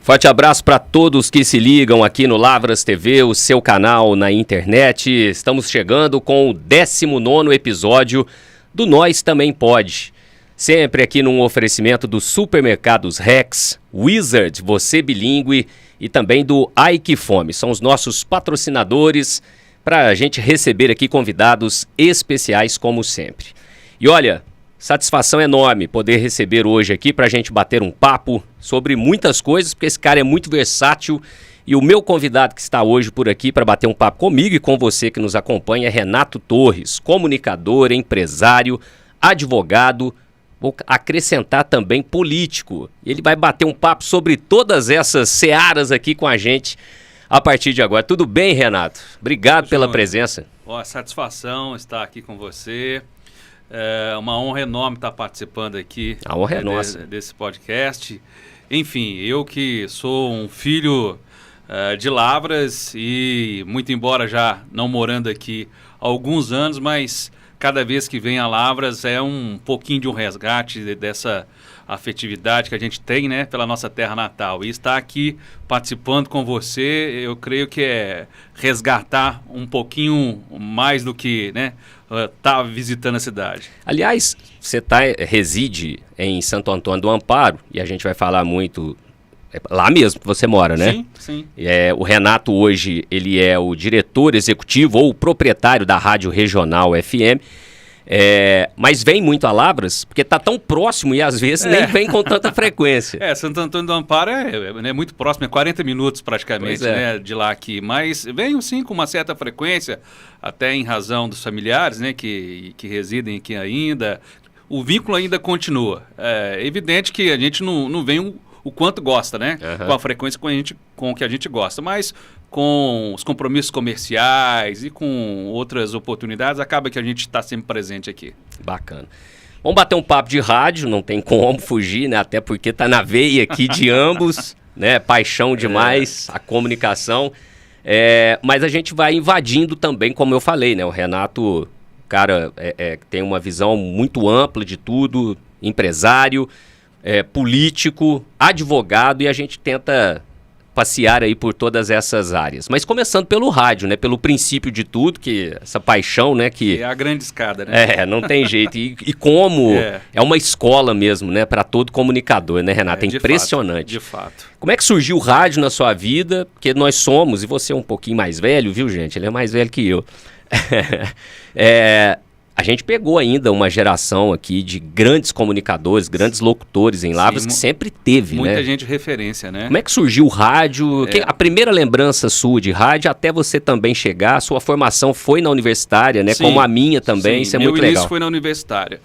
Forte abraço para todos que se ligam aqui no Lavras TV, o seu canal na internet. Estamos chegando com o 19º episódio do Nós Também Pode. Sempre aqui num oferecimento dos supermercados Rex, Wizard, Você Bilíngue e também do Ai Que Fome. São os nossos patrocinadores para a gente receber aqui convidados especiais como sempre. E olha, satisfação enorme poder receber hoje aqui para a gente bater um papo sobre muitas coisas, porque esse cara é muito versátil. E o meu convidado que está hoje por aqui para bater um papo comigo e com você que nos acompanha é Renato Torres, comunicador, empresário, advogado, vou acrescentar também político. Ele vai bater um papo sobre todas essas searas aqui com a gente a partir de agora. Tudo bem, Renato? Obrigado pela presença. Satisfação estar aqui com você. É uma honra enorme estar participando aqui. A honra é nossa. Desse podcast. Enfim, eu que sou um filho de Lavras e, muito embora já não morando aqui há alguns anos, mas cada vez que vem a Lavras é um pouquinho de um resgate dessa afetividade que a gente tem, né, pela nossa terra natal. E estar aqui participando com você, eu creio que é resgatar um pouquinho mais do que, né, tá visitando a cidade. Aliás, você reside em Santo Antônio do Amparo e a gente vai falar muito lá mesmo que você mora, né? Sim, sim. O Renato hoje, ele é o diretor executivo ou o proprietário da Rádio Regional FM. Mas vem muito a Lavras, porque está tão próximo e às vezes nem vem com tanta frequência. Santo Antônio do Amparo é muito próximo, é 40 minutos praticamente, né, de lá aqui. Mas venho sim com uma certa frequência, até em razão dos familiares, né, que residem aqui ainda. O vínculo ainda continua. É evidente que a gente não vem o quanto gosta, né? Uhum. Com a frequência com o que a gente gosta, mas com os compromissos comerciais e com outras oportunidades, acaba que a gente está sempre presente aqui. Bacana. Vamos bater um papo de rádio, não tem como fugir, né? Até porque tá na veia aqui de ambos, né? Paixão demais, a comunicação. Mas a gente vai invadindo também, como eu falei, né? O Renato, cara, tem uma visão muito ampla de tudo, empresário, político, advogado, e a gente tenta passear aí por todas essas áreas. Mas começando pelo rádio, né? Pelo princípio de tudo, que essa paixão, né? Que é a grande escada, né? Não tem jeito. E como é uma escola mesmo, né? Para todo comunicador, né, Renato? É impressionante. De fato. Como é que surgiu o rádio na sua vida? Porque nós somos, e você é um pouquinho mais velho, viu, gente? Ele é mais velho que eu. A gente pegou ainda uma geração aqui de grandes comunicadores, grandes locutores em Lavras, que sempre teve, muita né? gente referência, né? Como é que surgiu o rádio? A primeira lembrança sua de rádio, até você também chegar, a sua formação foi na universitária, né? Sim, como a minha também, isso é muito legal. Meu início foi na universitária.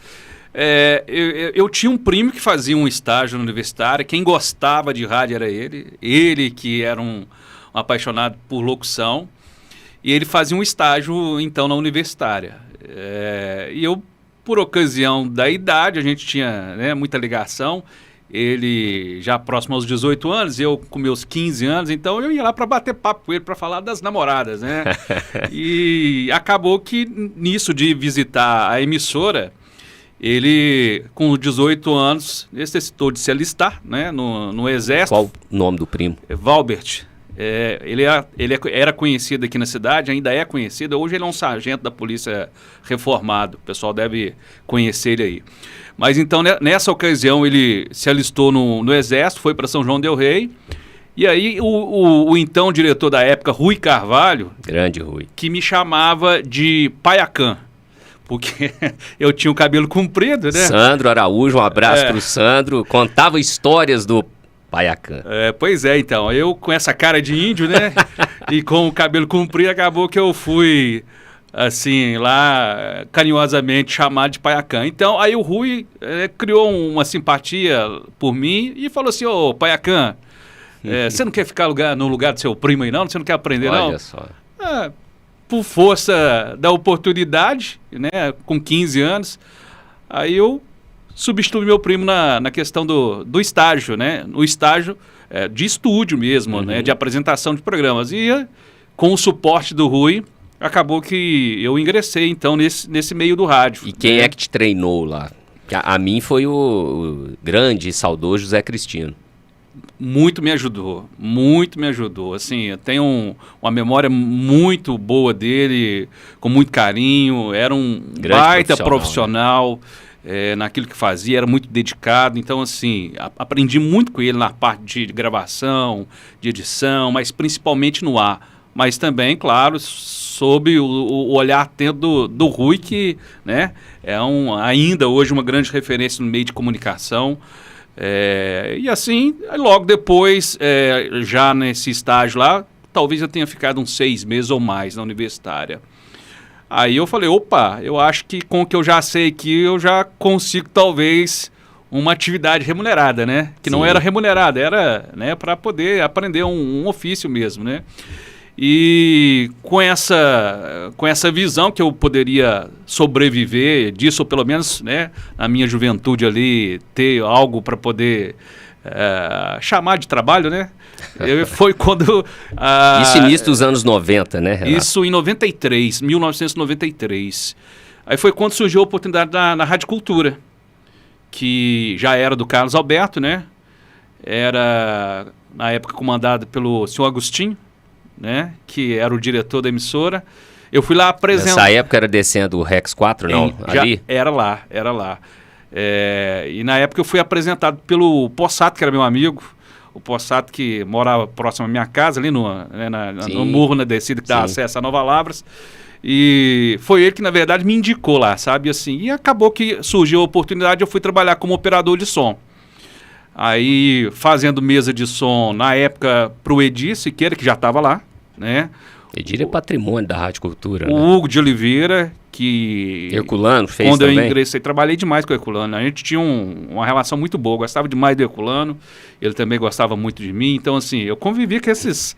Eu tinha um primo que fazia um estágio na universitária, quem gostava de rádio era ele que era um apaixonado por locução, e ele fazia um estágio, então, na universitária. E eu, por ocasião da idade, a gente tinha, né, muita ligação, ele já próximo aos 18 anos, eu com meus 15 anos, então eu ia lá para bater papo com ele, para falar das namoradas, né? E acabou que nisso de visitar a emissora, ele, com 18 anos, necessitou de se alistar, né, no Exército. Qual o nome do primo? Valbert. Ele era conhecido aqui na cidade, ainda é conhecido. Hoje ele é um sargento da polícia reformado. O pessoal deve conhecer ele aí. Mas então, nessa ocasião, ele se alistou no Exército, foi para São João del Rei. E aí, o então diretor da época, Rui Carvalho... Grande Rui. Que me chamava de Paiacã. Porque eu tinha o cabelo comprido, né? Sandro Araújo, um abraço para o Sandro. Contava histórias do Paiacã. Pois é, então, eu com essa cara de índio, né, e com o cabelo comprido, acabou que eu fui, assim, lá, carinhosamente chamado de Paiacã. Então, aí o Rui criou uma simpatia por mim e falou assim: ô, Paiacã, você não quer ficar no lugar do seu primo aí, não? Você não quer aprender, não? Olha só. Por força da oportunidade, né, com 15 anos, aí eu substitui meu primo na questão do estágio, né? No estágio de estúdio mesmo, né? De apresentação de programas. E com o suporte do Rui, acabou que eu ingressei, então, nesse meio do rádio. E quem é que te treinou lá? A mim foi o grande e saudoso José Cristino. Muito me ajudou, muito me ajudou. Assim, eu tenho uma memória muito boa dele, com muito carinho. Era um Grande baita profissional, profissional, naquilo que fazia, era muito dedicado. Então, assim, aprendi muito com ele na parte de gravação, de edição, mas principalmente no ar. Mas também, claro, sob o olhar atento do Rui, que, né, é ainda hoje uma grande referência no meio de comunicação. E assim, logo depois, já nesse estágio lá, talvez eu tenha ficado uns 6 meses ou mais na universitária. Aí eu falei, opa, eu acho que com o que eu já sei aqui, eu já consigo talvez uma atividade remunerada, né? Que não era remunerada, era, né, para poder aprender um ofício mesmo, né? E com essa visão que eu poderia sobreviver disso, ou pelo menos, né, na minha juventude ali, ter algo para poder chamar de trabalho, né? Foi quando... Isso início dos anos 90, né, Renato? Isso em 1993. Aí foi quando surgiu a oportunidade na Rádio Cultura, que já era do Carlos Alberto, né? Era, na época, comandado pelo senhor Agostinho, né, que era o diretor da emissora. Eu fui lá apresentar... Nessa época era descendo o Rex 4, não? Ali? Era lá. E na época eu fui apresentado pelo Possato, que era meu amigo. O Possato, que morava próximo à minha casa, ali no morro, na descida que dá acesso a Nova Lavras. E foi ele que, na verdade, me indicou lá, sabe? Assim, e acabou que surgiu a oportunidade, eu fui trabalhar como operador de som. Aí, fazendo mesa de som, na época, para o Edir Siqueira, que já estava lá, né? Edir é patrimônio da Rádio Cultura, o né? Hugo de Oliveira, que... Herculano fez quando também? Eu ingressei, trabalhei demais com o Herculano. A gente tinha uma relação muito boa, gostava demais do Herculano, ele também gostava muito de mim. Então, assim, eu convivi com esses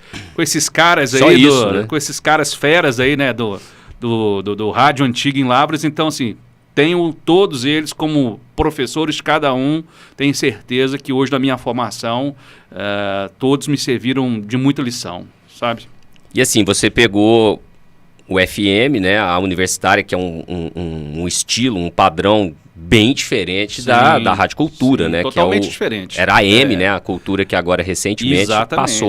caras Só aí, isso, né? com esses caras feras aí, né, do rádio antigo em Lavras. Então, assim, tenho todos eles como professores, cada um. Tenho certeza que hoje, na minha formação, todos me serviram de muita lição, sabe? E assim, você pegou o FM, né, a universitária, que é um estilo, um padrão bem diferente da Rádio Cultura, né? Totalmente diferente. Era a AM, né, a Cultura, que agora recentemente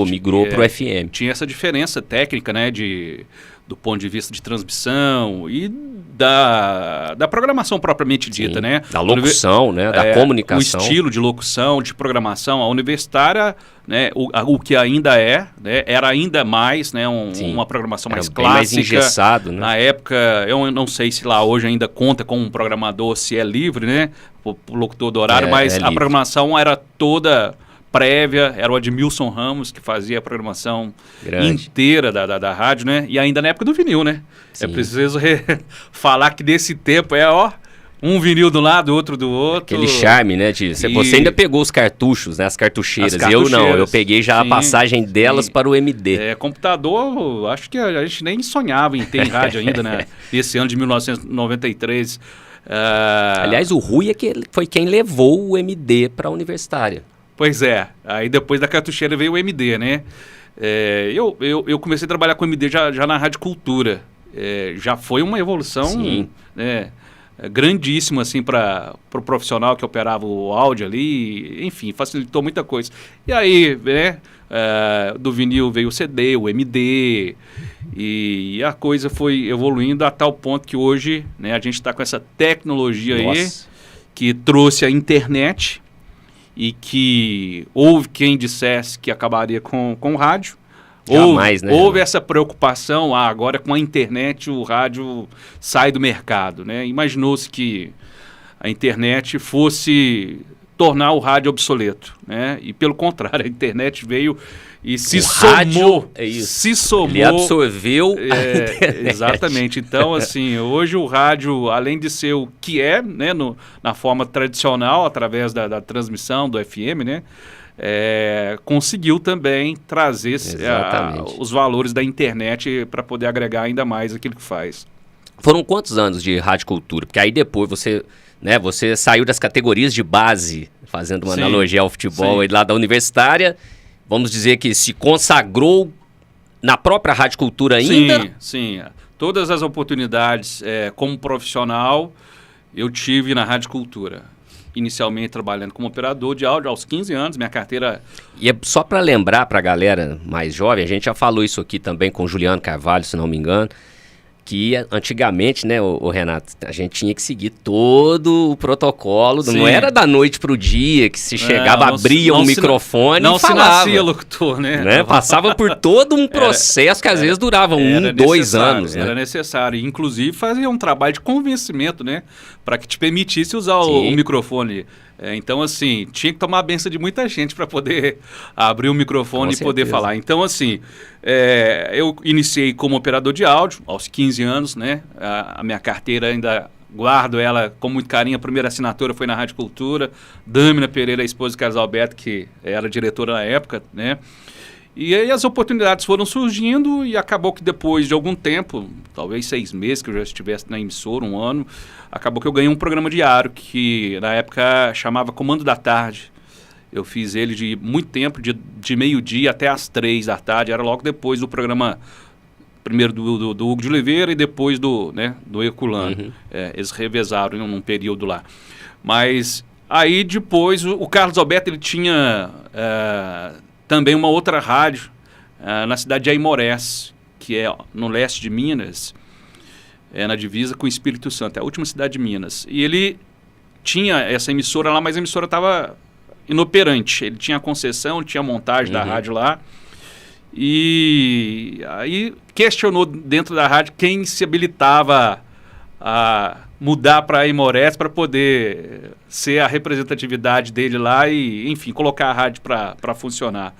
migrou para o FM. Tinha essa diferença técnica, né, do ponto de vista de transmissão e da programação propriamente dita, né? Da locução, né? Da comunicação. O estilo de locução, de programação. A universitária, né? O que ainda né? Era ainda mais, né? Uma programação mais clássica. Mais engessado, né? Na época, eu não sei se lá hoje ainda conta com um programador, se é livre, né? O locutor do horário, mas a programação era toda... prévia, era o Admilson Ramos que fazia a programação inteira da rádio, né? E ainda na época do vinil, né? Sim. É preciso falar que desse tempo um vinil do lado, outro do outro. Aquele charme, né? Você ainda pegou os cartuchos, né? As cartucheiras. Eu não, eu peguei já a passagem delas para o MD. Computador, acho que a gente nem sonhava em ter em rádio ainda, né? Esse ano de 1993. Aliás, o Rui foi quem levou o MD para a universitária. Pois é, aí depois da cartucheira veio o MD, né? Eu comecei a trabalhar com o MD já na Rádio Cultura. Já foi uma evolução, né, grandíssima assim, para o profissional que operava o áudio ali, enfim, facilitou muita coisa. E aí, né, do vinil veio o CD, o MD, e a coisa foi evoluindo a tal ponto que hoje, né, a gente está com essa tecnologia aí que trouxe a internet. E que houve quem dissesse que acabaria com o rádio. Jamais, né? Houve essa preocupação, agora com a internet o rádio sai do mercado, né? Imaginou-se que a internet fosse tornar o rádio obsoleto, né? E pelo contrário, a internet veio e se somou. Se somou. Ele absorveu a internet. Exatamente. Então, assim, hoje o rádio, além de ser o que é, né, na forma tradicional, através da transmissão do FM, né? Conseguiu também trazer os valores da internet para poder agregar ainda mais aquilo que faz. Foram quantos anos de Rádio Cultura? Porque aí depois você saiu das categorias de base, fazendo uma analogia ao futebol aí lá da universitária, vamos dizer que se consagrou na própria Rádio Cultura ainda? Sim. Todas as oportunidades como profissional eu tive na Rádio Cultura. inicialmente trabalhando como operador de áudio aos 15 anos, minha carteira... E é só para lembrar para a galera mais jovem, a gente já falou isso aqui também com o Juliano Carvalho, se não me engano, que antigamente, né, o Renato, a gente tinha que seguir todo o protocolo, não era da noite pro dia que se chegava, abria um microfone e falava. Não se nascia locutor, né? Passava por todo um processo que às vezes durava 2 anos. Era necessário, inclusive fazia um trabalho de convencimento, né, para que te permitisse usar o microfone. Então, assim, tinha que tomar a benção de muita gente para poder abrir o microfone e poder falar. Então, assim, eu iniciei como operador de áudio aos 15 anos, né? A minha carteira ainda guardo ela com muito carinho. A primeira assinatura foi na Rádio Cultura. Dâmina Pereira, a esposa de Carlos Alberto, que era diretora na época, né? E aí as oportunidades foram surgindo e acabou que depois de algum tempo, talvez 6 meses que eu já estivesse na emissora, 1 ano, acabou que eu ganhei um programa diário que na época chamava Comando da Tarde. Eu fiz ele de muito tempo, de meio-dia até às 3 da tarde, era logo depois do programa, primeiro do Hugo de Oliveira e depois do Herculano. Eles revezaram num período lá. Mas aí depois o Carlos Alberto ele tinha... também uma outra rádio na cidade de Aimorés, que é no leste de Minas, na divisa com o Espírito Santo, é a última cidade de Minas. E ele tinha essa emissora lá, mas a emissora estava inoperante. Ele tinha a concessão, tinha a montagem da rádio lá. E aí questionou dentro da rádio quem se habilitava a mudar para Aimorés para poder ser a representatividade dele lá e, enfim, colocar a rádio para funcionar.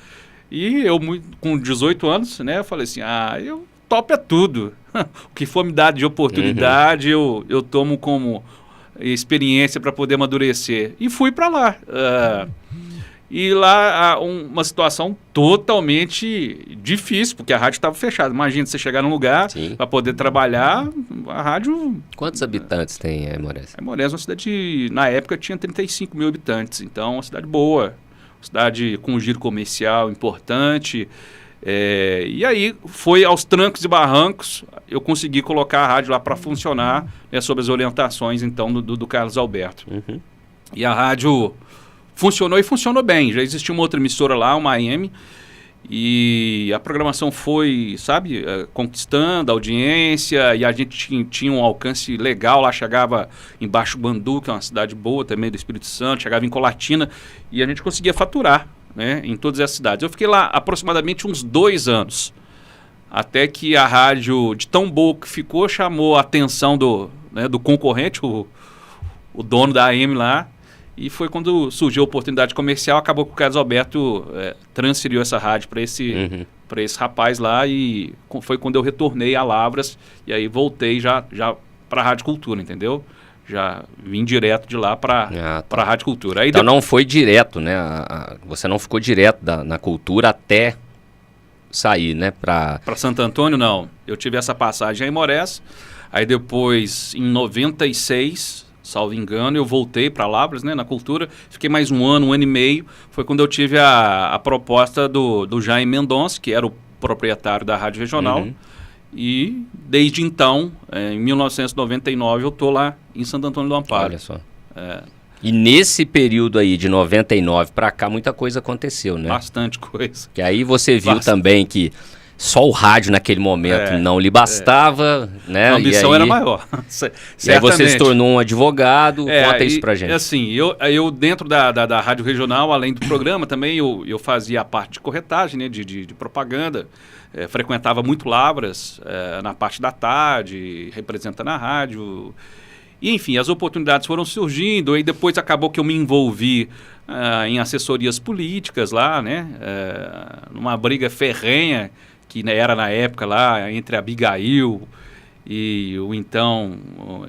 E eu, com 18 anos, né, eu falei assim, eu topo tudo. O que for me dado de oportunidade, eu tomo como experiência para poder amadurecer. E fui para lá. E lá uma situação totalmente difícil, porque a rádio estava fechada. Imagina você chegar num lugar para poder trabalhar, a rádio... Quantos habitantes tem Aimorés? Aimorés é uma cidade, na época, tinha 35 mil habitantes. Então, uma cidade boa, uma cidade com um giro comercial importante. E aí, foi aos trancos e barrancos, eu consegui colocar a rádio lá para funcionar, né, sob as orientações, então, do Carlos Alberto. E a rádio... funcionou e funcionou bem. Já existia uma outra emissora lá, uma AM, e a programação foi, sabe, conquistando a audiência, e a gente tinha um alcance legal lá, chegava em Baixo Guandu, que é uma cidade boa também do Espírito Santo, chegava em Colatina, e a gente conseguia faturar, né, em todas as cidades. Eu fiquei lá aproximadamente uns 2 anos, até que a rádio, de tão boa que ficou, chamou a atenção do concorrente, o dono da AM lá. E foi quando surgiu a oportunidade comercial, acabou que o Carlos Alberto transferiu essa rádio para esse rapaz lá, e foi quando eu retornei a Lavras, e aí voltei já para a Rádio Cultura, entendeu? Já vim direto de lá para a Rádio Cultura. Aí então não foi direto, né? Você não ficou direto na Cultura até sair, né? Para Santo Antônio, não. Eu tive essa passagem em Aimorés, aí depois, em 96... salvo engano, eu voltei para Lavras, né, na Cultura, fiquei mais 1 ano, 1 ano e meio, foi quando eu tive a proposta do Jaime Mendonça, que era o proprietário da Rádio Regional, e desde então, em 1999, eu estou lá em Santo Antônio do Amparo. Olha só. E nesse período aí, de 99 para cá, muita coisa aconteceu, né? Bastante coisa. Que aí você viu também que só o rádio naquele momento não lhe bastava, né? A ambição era maior. E aí você se tornou um advogado, conta isso pra gente. Assim, eu dentro da Rádio Regional, além do programa, também eu fazia a parte de corretagem, né, de propaganda, frequentava muito Lavras na parte da tarde, representando a rádio. E, enfim, as oportunidades foram surgindo, e depois acabou que eu me envolvi em assessorias políticas lá, né, numa briga ferrenha, que era na época lá entre a Abigail e o então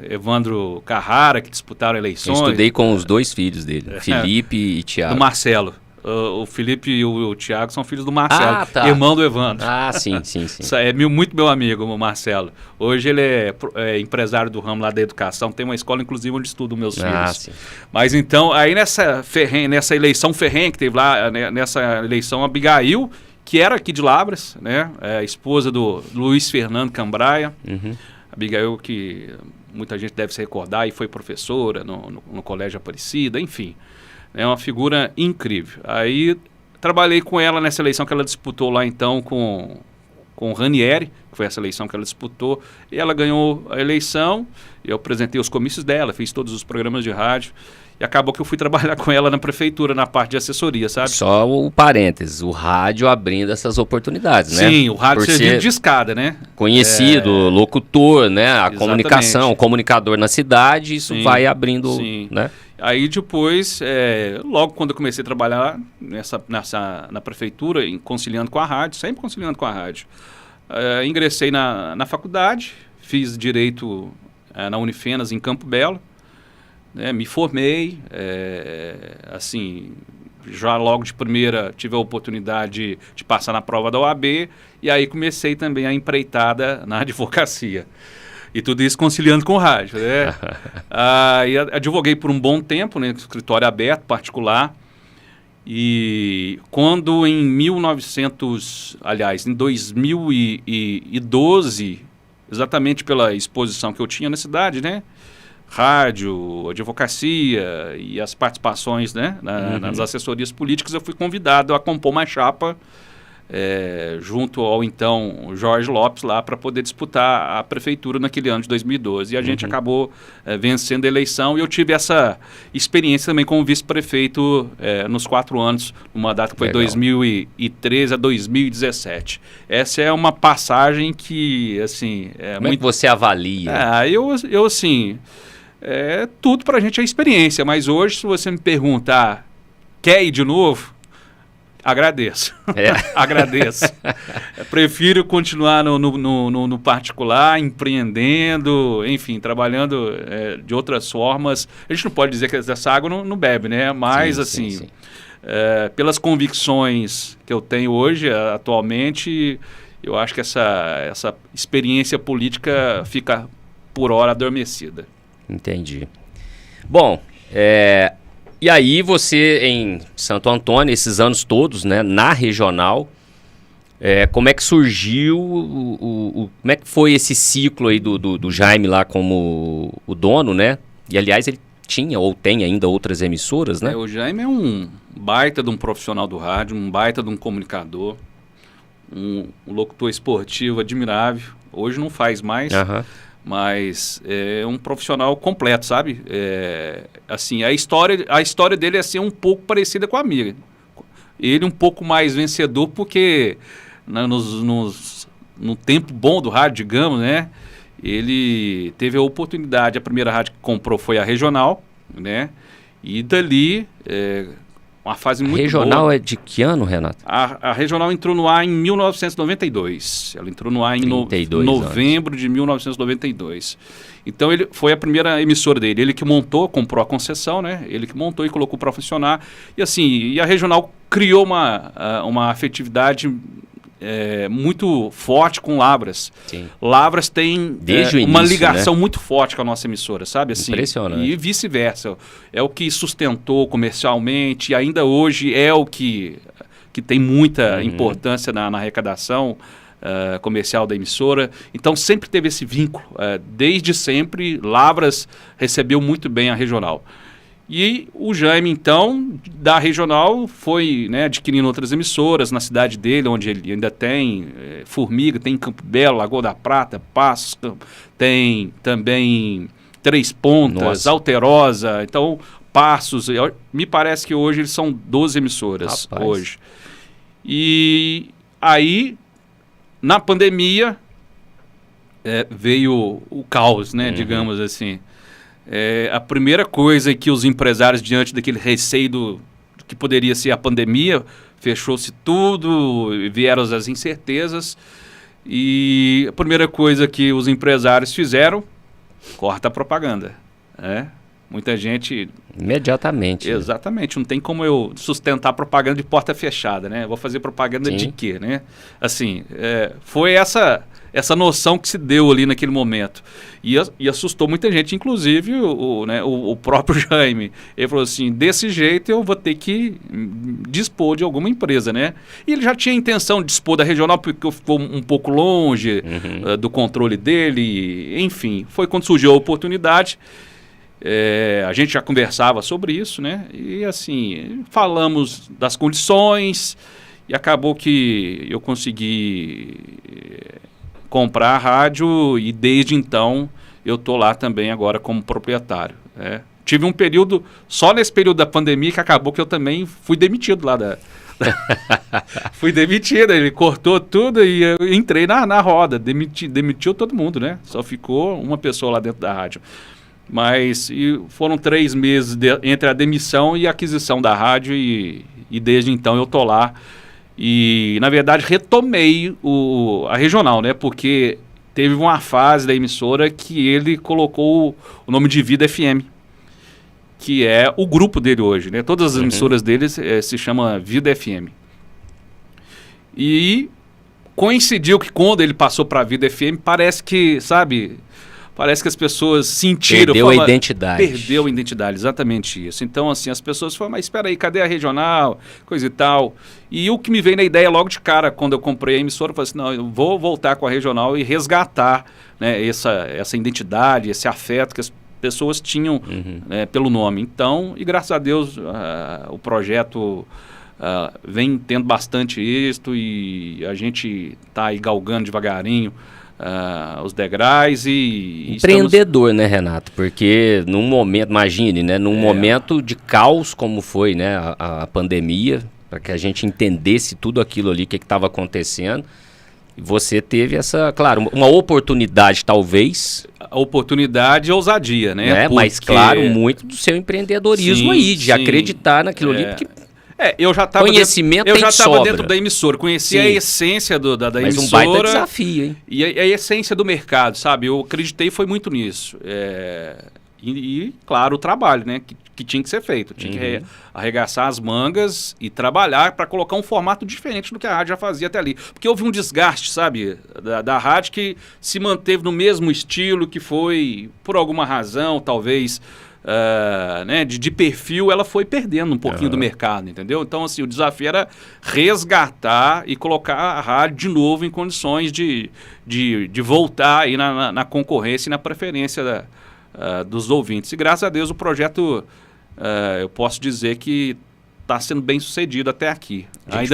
Evandro Carrara, que disputaram eleições. Eu estudei com os 2 filhos dele, Felipe e Tiago. Do Marcelo. O Felipe e o Tiago são filhos do Marcelo, irmão do Evandro. Sim. É muito meu amigo, o Marcelo. Hoje ele é empresário do ramo lá da educação, tem uma escola, inclusive, onde estudam meus filhos. Sim. Mas então, aí nessa eleição ferrenha que teve lá, nessa eleição, a Abigail, que era aqui de Lavras, né, esposa do Luiz Fernando Cambraia, Abigail, que muita gente deve se recordar, e foi professora no Colégio Aparecida, enfim. É uma figura incrível. Aí trabalhei com ela nessa eleição que ela disputou lá então com o Ranieri, que foi essa eleição que ela disputou, e ela ganhou a eleição, eu apresentei os comícios dela, fiz todos os programas de rádio, e acabou que eu fui trabalhar com ela na prefeitura, na parte de assessoria, sabe? Só o parênteses, o rádio abrindo essas oportunidades, né? Sim, o rádio Por servindo de escada, né? Conhecido, locutor, né? A Exatamente. comunicação, o comunicador na cidade, isso Sim, vai abrindo, sim. né? Aí depois, logo quando eu comecei a trabalhar na prefeitura, conciliando com a rádio, sempre conciliando com a rádio, ingressei na faculdade, fiz Direito na Unifenas, em Campo Belo, né, me formei, assim, já logo de primeira tive a oportunidade de passar na prova da OAB, e aí comecei também a empreitada na advocacia. E tudo isso conciliando com o rádio, né? E advoguei por um bom tempo, né? Escritório aberto, particular. E quando em 2012, exatamente pela exposição que eu tinha na cidade, né? Rádio, advocacia e as participações, né? Nas assessorias políticas, eu fui convidado a compor uma chapa junto ao então Jorge Lopes lá para poder disputar a prefeitura naquele ano de 2012. E a gente acabou vencendo a eleição, e eu tive essa experiência também como vice-prefeito nos 4 anos, numa data que foi 2013 a 2017. Essa é uma passagem que, assim... Como é que você avalia? Eu assim... tudo pra gente é experiência, mas hoje, se você me perguntar, quer ir de novo? Agradeço. Agradeço. Prefiro continuar no particular, empreendendo, enfim, trabalhando de outras formas. A gente não pode dizer que essa água não bebe, né? Mas, sim. Pelas convicções que eu tenho hoje, atualmente, eu acho que essa experiência política fica, por hora, adormecida. Entendi. Bom, e aí você em Santo Antônio, esses anos todos, né, na regional, como é que surgiu, como é que foi esse ciclo aí do Jaime lá como o dono, né? E aliás ele tinha ou tem ainda outras emissoras, né? O Jaime é um baita de um profissional do rádio, um baita de um comunicador, um locutor esportivo admirável. Hoje não faz mais. Mas é um profissional completo, sabe? Assim, a história dele é assim, um pouco parecida com a minha. Ele um pouco mais vencedor porque no tempo bom do rádio, digamos, né? Ele teve a oportunidade, a primeira rádio que comprou foi a Regional, né? E dali... uma fase muito boa. A Regional é de que ano, Renato? A Regional entrou no ar em 1992. Ela entrou no ar em novembro de 1992. Então, ele foi a primeira emissora dele. Ele que montou, comprou a concessão, né? Ele que montou e colocou para funcionar. E assim, a Regional criou uma afetividade muito forte com Lavras. Sim. Lavras tem uma ligação, né, muito forte com a nossa emissora, sabe? Assim, impressionante. E vice-versa. É o que sustentou comercialmente, e ainda hoje é o que tem muita importância na arrecadação comercial da emissora. Então sempre teve esse vínculo. Desde sempre, Lavras recebeu muito bem a Regional. E o Jaime, então, da Regional, foi, né, adquirindo outras emissoras na cidade dele, onde ele ainda tem Formiga, tem Campo Belo, Lagoa da Prata, Passos, tem também Três Pontas, nossa, Alterosa, então Passos. Me parece que hoje eles são 12 emissoras. Rapaz. Hoje. E aí, na pandemia, veio o caos, né, digamos assim. A primeira coisa que os empresários, diante daquele receio do que poderia ser a pandemia, fechou-se tudo, vieram as incertezas, e a primeira coisa que os empresários fizeram, corta a propaganda. Muita gente... Imediatamente. Exatamente, não tem como eu sustentar propaganda de porta fechada, né? Vou fazer propaganda de quê, né? Assim, foi essa essa noção que se deu ali naquele momento. E assustou muita gente, inclusive o próprio Jaime. Ele falou assim, desse jeito eu vou ter que dispor de alguma empresa, né? E ele já tinha a intenção de dispor da regional, porque ficou um pouco longe do controle dele, enfim. Foi quando surgiu a oportunidade. A gente já conversava sobre isso, né? E assim, falamos das condições e acabou que eu consegui comprar a rádio e desde então eu estou lá também agora como proprietário. Tive um período, só nesse período da pandemia, que acabou que eu também fui demitido lá fui demitido, ele cortou tudo e eu entrei na roda, demitiu todo mundo, né? Só ficou uma pessoa lá dentro da rádio. Mas foram 3 meses entre a demissão e a aquisição da rádio e desde então eu estou lá. E, na verdade, retomei a regional, né? Porque teve uma fase da emissora que ele colocou o nome de Vida FM, que é o grupo dele hoje, né? Todas as emissoras dele se chama Vida FM. E coincidiu que quando ele passou para a Vida FM, parece que, sabe... Parece que as pessoas sentiram... Perdeu a identidade. Perdeu a identidade, exatamente isso. Então, assim, as pessoas falam, mas espera aí, cadê a regional? Coisa e tal. E o que me veio na ideia logo de cara, quando eu comprei a emissora, eu falei assim, não, eu vou voltar com a regional e resgatar, né, essa identidade, esse afeto que as pessoas tinham pelo nome. Então, e graças a Deus, o projeto... vem tendo bastante êxito e a gente está aí galgando devagarinho os degraus e empreendedor, né, Renato? Porque num momento, imagine, né, num momento de caos como foi, né, a pandemia, para que a gente entendesse tudo aquilo ali que estava acontecendo, você teve essa, claro, uma oportunidade talvez. A oportunidade e ousadia, né? Mas claro, muito do seu empreendedorismo aí, de acreditar naquilo ali, porque... eu já estava dentro, dentro da emissora, conhecia a essência da mas emissora. Um baita desafio, hein? E a essência do mercado, sabe? Eu acreditei foi muito nisso. Claro, o trabalho, né? Que tinha que ser feito. Tinha que arregaçar as mangas e trabalhar para colocar um formato diferente do que a rádio já fazia até ali. Porque houve um desgaste, sabe? Da rádio que se manteve no mesmo estilo que foi, por alguma razão, talvez... né, de perfil, ela foi perdendo um pouquinho do mercado, entendeu? Então, assim, o desafio era resgatar e colocar a rádio de novo em condições de voltar aí na concorrência e na preferência dos ouvintes. E graças a Deus o projeto, eu posso dizer que está sendo bem sucedido até aqui. A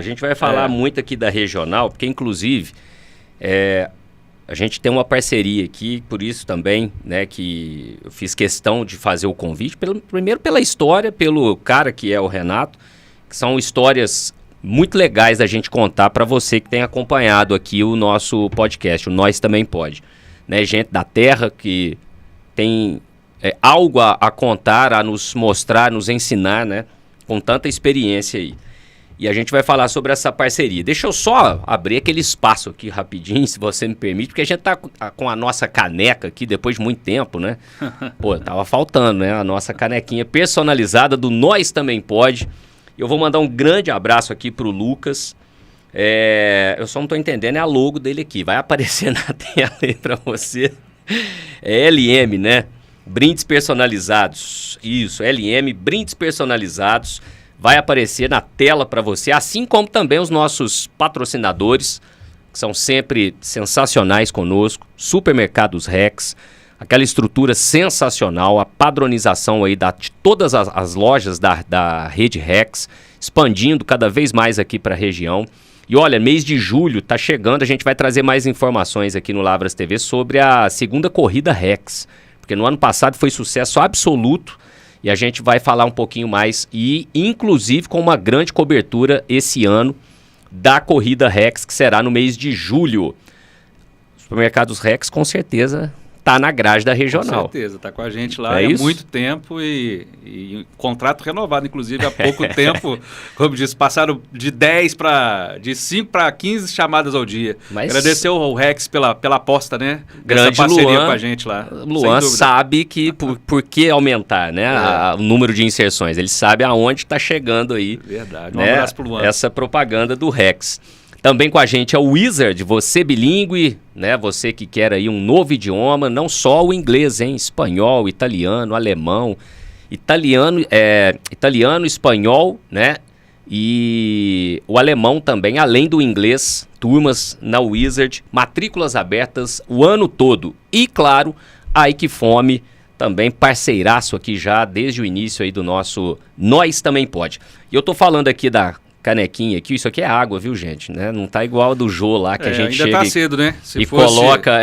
gente vai falar muito aqui da regional, porque inclusive... a gente tem uma parceria aqui, por isso também, né, que eu fiz questão de fazer o convite, primeiro pela história, pelo cara que é o Renato, que são histórias muito legais da gente contar para você que tem acompanhado aqui o nosso podcast, o Nós Também Pode. Né, gente da terra que tem algo a contar, a nos mostrar, nos ensinar, né, com tanta experiência aí. E a gente vai falar sobre essa parceria. Deixa eu só abrir aquele espaço aqui rapidinho, se você me permite, porque a gente tá com a nossa caneca aqui depois de muito tempo, né? Pô, tava faltando, né? A nossa canequinha personalizada do Nós Também Pode. Eu vou mandar um grande abraço aqui pro Lucas. Eu só não tô entendendo, é a logo dele aqui. Vai aparecer na tela aí pra você. É LM, né? Brindes personalizados. Isso, LM, brindes personalizados. Vai aparecer na tela para você, assim como também os nossos patrocinadores, que são sempre sensacionais conosco, Supermercados Rex, aquela estrutura sensacional, a padronização aí de todas as lojas da rede Rex, expandindo cada vez mais aqui para a região. E olha, mês de julho tá chegando, a gente vai trazer mais informações aqui no Lavras TV sobre a segunda corrida Rex, porque no ano passado foi sucesso absoluto. E a gente vai falar um pouquinho mais e, inclusive, com uma grande cobertura esse ano da Corrida Rex, que será no mês de julho. Supermercados Rex, com certeza, está na grade da regional. Com certeza, está com a gente lá há muito tempo e contrato renovado, inclusive, há pouco tempo. Como disse, passaram de 5 para 15 chamadas ao dia. Agradecer ao Rex pela aposta, né? Grande parceria Luan, com a gente lá. Luan sabe que por que aumentar, né, o número de inserções. Ele sabe aonde está chegando aí. Verdade, um abraço pro Luan. Essa propaganda do Rex. Também com a gente é o Wizard, você bilíngue, né? Você que quer aí um novo idioma, não só o inglês, hein? Espanhol, italiano, alemão, italiano, espanhol, né? E o alemão também, além do inglês, turmas na Wizard, matrículas abertas o ano todo. E claro, a Equifome, também parceiraço aqui já desde o início aí do nosso Nós Também Pode. E eu tô falando aqui da canequinha aqui, isso aqui é água, viu, gente? Né? Não tá igual a do Jô lá, que a gente ainda chega tá cedo, né? coloca...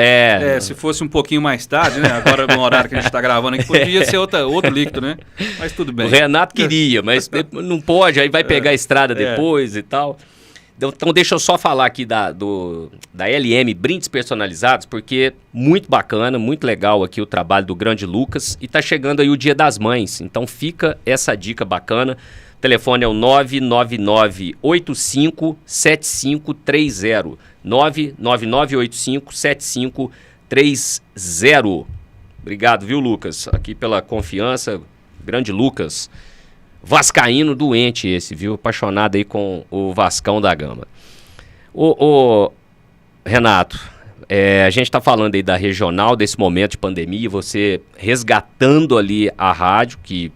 se fosse um pouquinho mais tarde, né? Agora no horário que a gente tá gravando aqui, podia ser outro líquido, né? Mas tudo bem. O Renato queria, mas não pode, aí vai pegar a estrada depois e tal. Então deixa eu só falar aqui da LM Brindes Personalizados, porque muito bacana, muito legal aqui o trabalho do grande Lucas, e tá chegando aí o Dia das Mães, então fica essa dica bacana. O telefone é o 999857530, 999857530. Obrigado, viu, Lucas, aqui pela confiança, grande Lucas. Vascaíno doente esse, viu? Apaixonado aí com o Vascão da Gama. Ô Renato, a gente tá falando aí da regional, desse momento de pandemia, você resgatando ali a rádio, que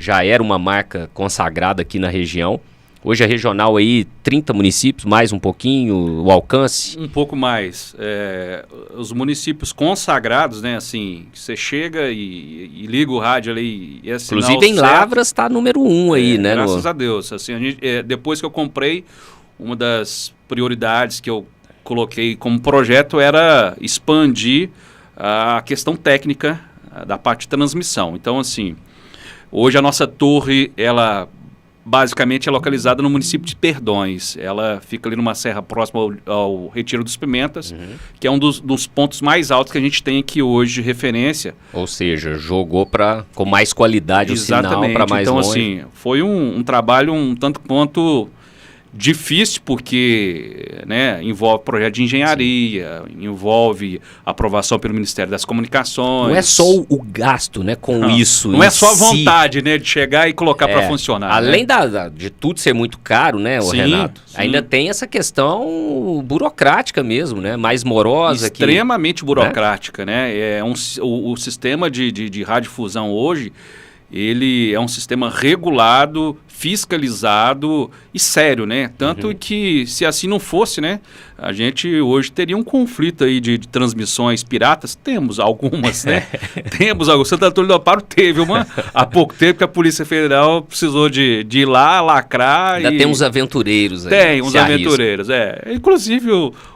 já era uma marca consagrada aqui na região. Hoje a regional aí, 30 municípios, mais um pouquinho, o alcance? Um pouco mais. Os municípios consagrados, né, assim, você chega e liga o rádio ali e é sinal inclusive em certo. Lavras está número 1 aí, né? Graças a Deus. Assim, depois que eu comprei, uma das prioridades que eu coloquei como projeto era expandir a questão técnica da parte de transmissão. Então, assim, hoje a nossa torre, ela basicamente é localizada no município de Perdões. Ela fica ali numa serra próxima ao Retiro dos Pimentas, que é um dos pontos mais altos que a gente tem aqui hoje de referência. Ou seja, jogou com mais qualidade. Exatamente. O sinal para mais longe. Então, assim, foi um trabalho um tanto quanto difícil, porque, né, envolve projeto de engenharia, envolve aprovação pelo Ministério das Comunicações. Não é só o gasto, né, com isso. Não é só a vontade, né, de chegar e colocar para funcionar. Além de tudo ser muito caro, né, Renato? Sim. Ainda tem essa questão burocrática mesmo, né, mais morosa. Extremamente burocrática, né? O sistema de radiodifusão hoje, ele é um sistema regulado, fiscalizado e sério, né? Tanto que, se assim não fosse, né, a gente hoje teria um conflito aí de transmissões piratas. Temos algumas, né? Temos algumas. Santo Antônio do Amparo teve uma há pouco tempo que a Polícia Federal precisou de ir lá, lacrar. Ainda tem uns aventureiros aí. Tem uns aventureiros, Inclusive,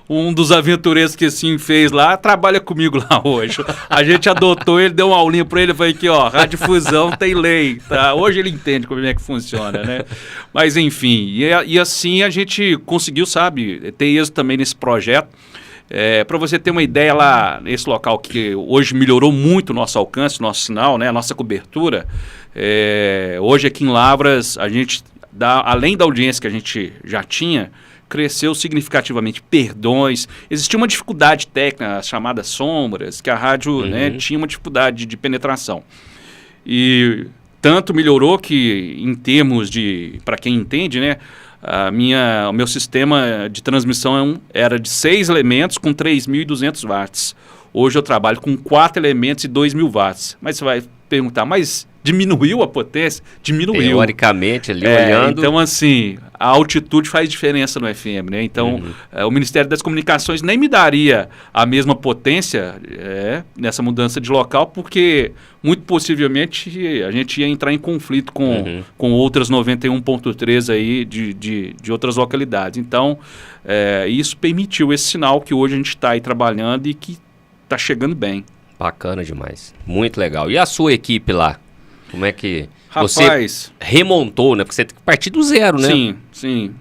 um dos aventureiros que assim fez lá, trabalha comigo lá hoje. A gente adotou ele, deu uma aulinha para ele, falei que, radiodifusão tem lei, tá? Hoje ele entende como é que funciona, né? Mas enfim, e assim a gente conseguiu, sabe, ter êxito também nesse projeto. Para você ter uma ideia, lá nesse local que hoje melhorou muito o nosso alcance, o nosso sinal, né, a nossa cobertura, hoje aqui em Lavras, a gente, além da audiência que a gente já tinha, cresceu significativamente. Perdões, existia uma dificuldade técnica, as chamadas sombras, que a rádio, né, tinha uma dificuldade de penetração. E tanto melhorou que, em termos de, para quem entende, né, o meu sistema de transmissão era de 6 elementos com 3.200 watts. Hoje eu trabalho com 4 elementos e 2.000 watts. Mas você vai perguntar, mas diminuiu a potência? Diminuiu. Teoricamente, ali olhando... Então, assim, a altitude faz diferença no FM, né? Então, o Ministério das Comunicações nem me daria a mesma potência nessa mudança de local, porque, muito possivelmente, a gente ia entrar em conflito com outras 91.3 aí de outras localidades. Então, isso permitiu esse sinal que hoje a gente está aí trabalhando e que está chegando bem. Bacana demais. Muito legal. E a sua equipe lá? Como é que você remontou, né? Porque você tem que partir do zero, né? Sim.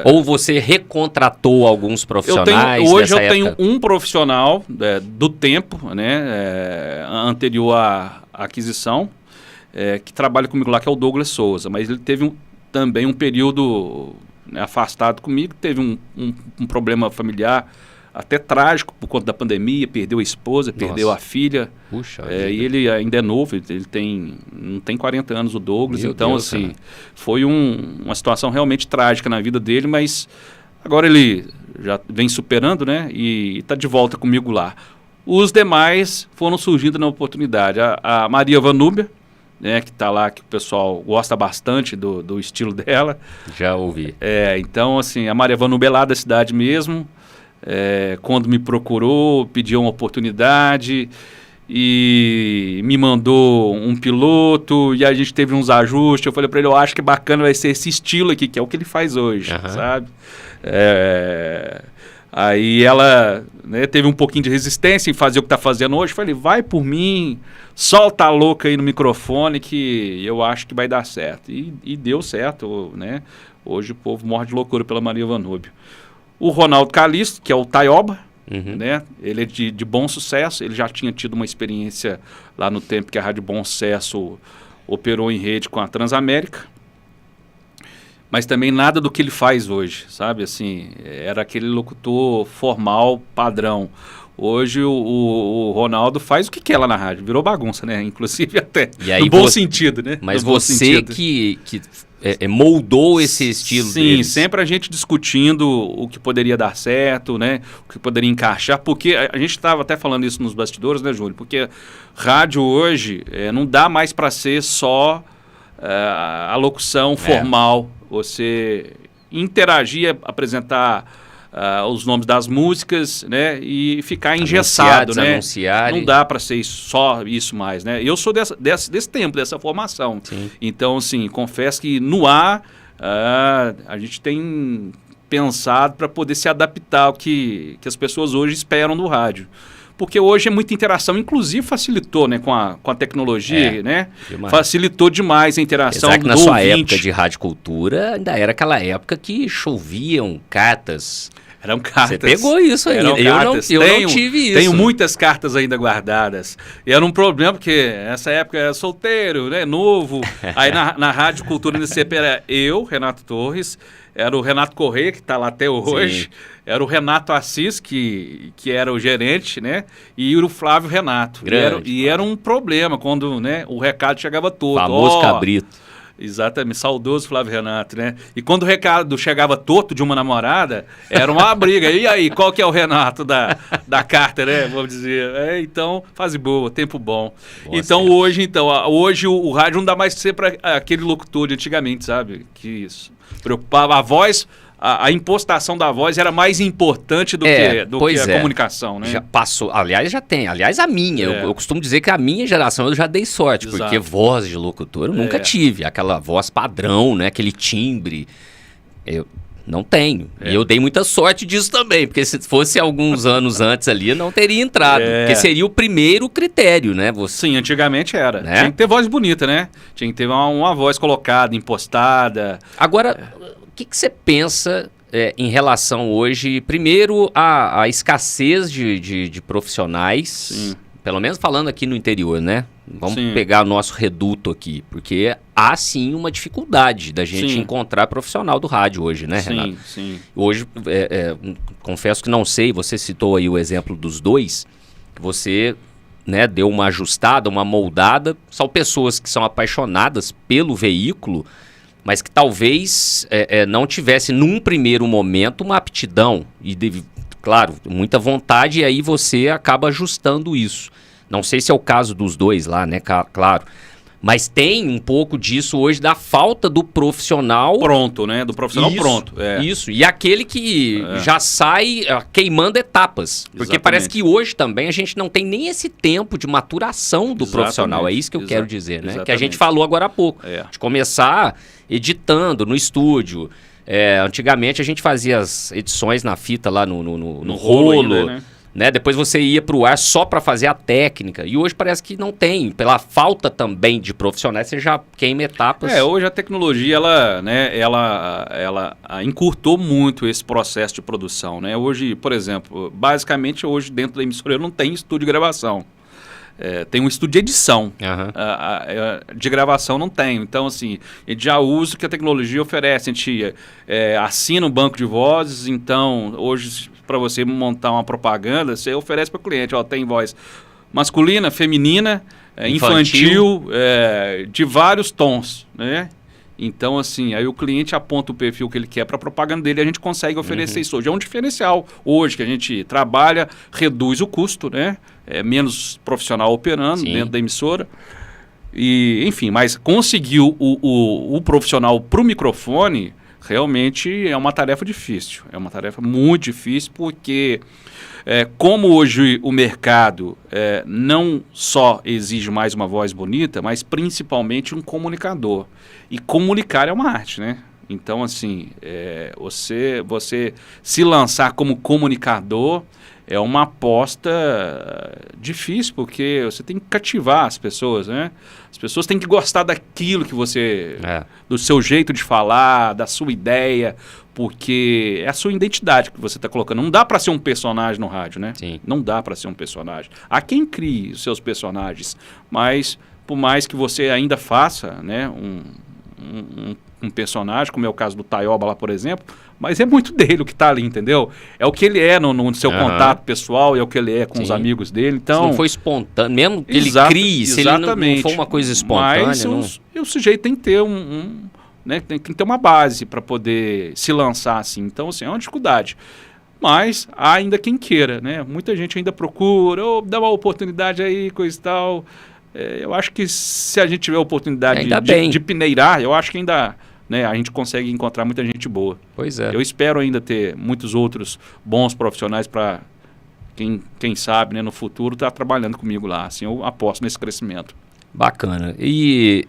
Ou você recontratou alguns profissionais? Hoje eu tenho um profissional do tempo, né, anterior à aquisição, que trabalha comigo lá, que é o Douglas Souza. Mas ele teve também um período, né, afastado comigo, teve um problema familiar até trágico por conta da pandemia, perdeu a esposa, perdeu a filha. Puxa, e ele ainda é novo, ele não tem 40 anos, o Douglas. Meu então, Deus, assim, foi uma situação realmente trágica na vida dele, mas Agora ele já vem superando, né? E está de volta comigo lá. Os demais foram surgindo na oportunidade. A Maria Vanúbia, né, que está lá, que o pessoal gosta bastante do estilo dela. Já ouvi. Então, assim, a Maria Vanúbia é lá da cidade mesmo. Quando me procurou, pediu uma oportunidade e me mandou um piloto, e a gente teve uns ajustes. Eu falei para ele, eu acho que bacana vai ser esse estilo aqui, que é o que ele faz hoje, sabe? Aí ela, né, teve um pouquinho de resistência em fazer o que está fazendo hoje. Eu falei, vai por mim, solta a louca aí no microfone que eu acho que vai dar certo. E deu certo, né? Hoje o povo morre de loucura pela Maria Vanúbia. O Ronaldo Calixto, que é o Taioba, né? Ele é de bom sucesso. Ele já tinha tido uma experiência lá no tempo que a Rádio Bom Sucesso operou em rede com a Transamérica. Mas também nada do que ele faz hoje, sabe? Assim, era aquele locutor formal, padrão. Hoje o Ronaldo faz o que quer lá na rádio. Virou bagunça, né? Inclusive até no bom sentido, né? Mas você que moldou esse estilo Sim, deles. sempre a gente discutindo o que poderia dar certo, né? O que poderia encaixar, porque a gente estava até falando isso nos bastidores, né, Júlio? Porque rádio hoje não dá mais para ser só a locução formal, você interagir, apresentar os nomes das músicas, né? E ficar engessado, né? Não dá para ser só isso mais, né? Eu sou desse tempo, dessa formação. Sim. Então, assim, confesso que no ar a gente tem pensado para poder se adaptar ao que as pessoas hoje esperam do rádio. Porque hoje é muita interação, inclusive facilitou, né, com a tecnologia, né? Demais. Facilitou demais a interação do ouvinte. Na sua ouvinte. época de Rádio Cultura, ainda era aquela época que choviam cartas. Eram cartas. Você pegou isso aí. Eu não tive isso. Tenho muitas cartas ainda guardadas. E era um problema, porque nessa época eu era solteiro, né, novo. Aí na Rádio Cultura NCP era eu, Renato Torres, era o Renato Corrêa, que está lá até hoje, era o Renato Assis, que era o gerente, né, e o Flávio Renato. E era um problema quando, né, o recado chegava todo. Famoso cabrito. Exatamente, saudoso Flávio Renato, né? E quando o recado chegava torto de uma namorada, era uma briga. E aí, qual que é o Renato da carta, né? Vamos dizer. Então, fase boa, tempo bom. Boa, então, hoje o rádio não dá mais de ser para aquele locutor de antigamente, sabe? Que isso. Preocupava a voz. A impostação da voz era mais importante do que a comunicação, né? Já passou, aliás, já tem. Aliás, a minha. Eu costumo dizer que a minha geração eu já dei sorte, porque voz de locutor eu nunca tive. Aquela voz padrão, né? Aquele timbre. Eu não tenho. E eu dei muita sorte disso também, porque se fosse alguns anos antes ali, eu não teria entrado. Porque seria o primeiro critério, né? Sim, antigamente era. Né? Tinha que ter voz bonita, né? Tinha que ter uma voz colocada, impostada. Agora... O que você pensa em relação hoje, primeiro, à escassez de profissionais, Sim. Pelo menos falando aqui no interior, né? Vamos pegar o nosso reduto aqui, porque há sim uma dificuldade da gente encontrar profissional do rádio hoje, né, Renato? Sim. Hoje, confesso que não sei, você citou aí o exemplo dos dois, que você... né, deu uma ajustada, uma moldada, são pessoas que são apaixonadas pelo veículo, mas que talvez não tivesse num primeiro momento uma aptidão e, claro, muita vontade, e aí você acaba ajustando isso. Não sei se é o caso dos dois lá, né, claro. Mas tem um pouco disso hoje da falta do profissional... Pronto, né? Do profissional pronto. Isso, e aquele que já sai queimando etapas. Porque Exatamente. Parece que hoje também a gente não tem nem esse tempo de maturação do profissional. É isso que eu quero dizer, né? Exatamente. Que a gente falou agora há pouco. De começar editando no estúdio. Antigamente a gente fazia as edições na fita lá no rolo, ainda, né? Depois você ia para o ar só para fazer a técnica. E hoje parece que não tem. Pela falta também de profissionais, você já queima etapas. Hoje a tecnologia, ela encurtou muito esse processo de produção, né? Hoje, por exemplo, basicamente hoje dentro da emissora não tem estúdio de gravação. Tem um estúdio de edição, de gravação não tem. Então, assim, a gente já usa o que a tecnologia oferece. A gente assina um banco de vozes, então, hoje, para você montar uma propaganda, você oferece para o cliente, tem voz masculina, feminina, infantil, de vários tons, né? Então, assim, aí o cliente aponta o perfil que ele quer para a propaganda dele e a gente consegue oferecer isso hoje. É um diferencial hoje que a gente trabalha, reduz o custo, né? É menos profissional operando dentro da emissora. E, enfim, mas conseguir o profissional para o microfone realmente é uma tarefa difícil. É uma tarefa muito difícil porque, como hoje o mercado não só exige mais uma voz bonita, mas principalmente um comunicador. E comunicar é uma arte, né? Então, assim, você se lançar como comunicador é uma aposta difícil, porque você tem que cativar as pessoas, né? As pessoas têm que gostar daquilo que você... do seu jeito de falar, da sua ideia, porque é a sua identidade que você está colocando. Não dá para ser um personagem no rádio, né? Sim. Não dá para ser um personagem. Há quem crie os seus personagens, mas por mais que você ainda faça, né, um personagem, como é o caso do Taioba lá, por exemplo, mas é muito dele o que está ali, entendeu? É o que ele é no seu contato pessoal, é o que ele é com os amigos dele. Então, se não foi espontâneo, mesmo que ele crie, se ele não for uma coisa espontânea... Mas o sujeito tem que ter né, tem que ter uma base para poder se lançar assim. Então, assim, é uma dificuldade. Mas há ainda quem queira, né? Muita gente ainda procura, dá uma oportunidade aí, coisa e tal. Eu acho que se a gente tiver a oportunidade de peneirar, eu acho que ainda, né, a gente consegue encontrar muita gente boa. Pois é. Eu espero ainda ter muitos outros bons profissionais para quem sabe, né, no futuro estar trabalhando comigo lá. Assim, eu aposto nesse crescimento. Bacana. E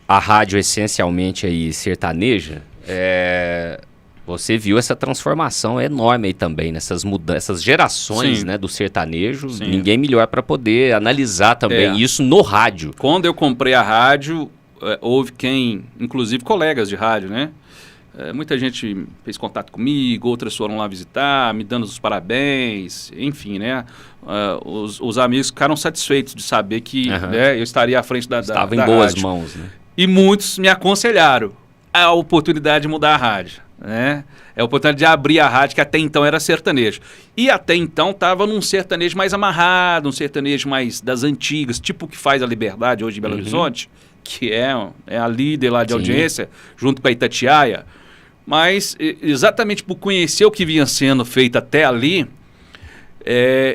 a rádio essencialmente aí sertaneja, você viu essa transformação enorme aí também, nessas mudanças, essas gerações, né, do sertanejo. Sim. Ninguém melhor para poder analisar também isso no rádio. Quando eu comprei a rádio, houve inclusive colegas de rádio, né? Muita gente fez contato comigo, outras foram lá visitar, me dando os parabéns, enfim, né? Os amigos ficaram satisfeitos de saber que né, eu estaria à frente da Estava em boas mãos, né? E muitos me aconselharam a oportunidade de mudar a rádio, né? É a oportunidade de abrir a rádio, que até então era sertanejo. E até então estava num sertanejo mais amarrado, um sertanejo mais das antigas, tipo o que faz a Liberdade hoje em Belo Horizonte, que é a líder lá de audiência, junto com a Itatiaia. Mas exatamente por conhecer o que vinha sendo feito até ali,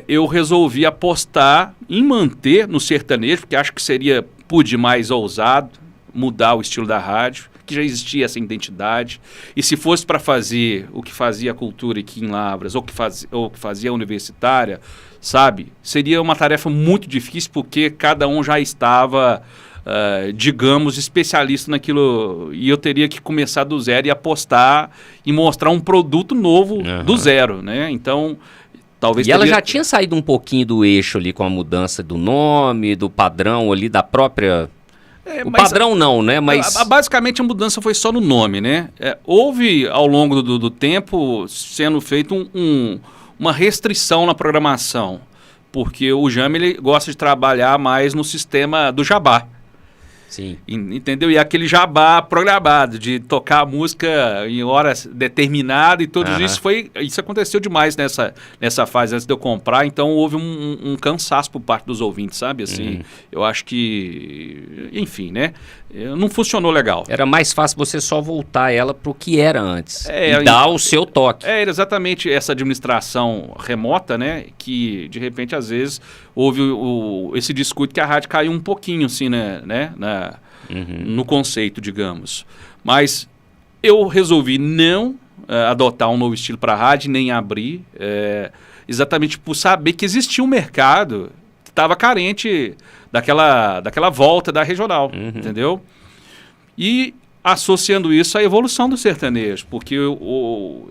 eu resolvi apostar em manter no sertanejo, porque acho que seria por demais ousado mudar o estilo da rádio, que já existia essa identidade. E se fosse para fazer o que fazia a Cultura aqui em Lavras, ou que fazia a Universitária, sabe, seria uma tarefa muito difícil, porque cada um já estava, digamos, especialista naquilo, e eu teria que começar do zero e apostar e mostrar um produto novo do zero, né? Então, talvez... E ela já tinha saído um pouquinho do eixo ali com a mudança do nome, do padrão ali da própria... padrão não, né? Mas... Basicamente a mudança foi só no nome, né? Houve, ao longo do tempo, sendo feito uma restrição na programação, porque o Jame ele gosta de trabalhar mais no sistema do jabá. Sim. Entendeu? E aquele jabá programado, de tocar a música em horas determinadas e tudo isso aconteceu demais nessa fase antes de eu comprar, então houve um cansaço por parte dos ouvintes, sabe? Assim, eu acho que, enfim, né? Não funcionou legal. Era mais fácil você só voltar ela para o que era antes e dar o seu toque. Era exatamente essa administração remota, né? Que, de repente, às vezes, houve esse descuido que a rádio caiu um pouquinho, assim, né? No conceito, digamos. Mas eu resolvi não adotar um novo estilo para a rádio, nem abrir, exatamente por saber que existia um mercado que estava carente daquela volta da regional, entendeu? E associando isso à evolução do sertanejo, porque o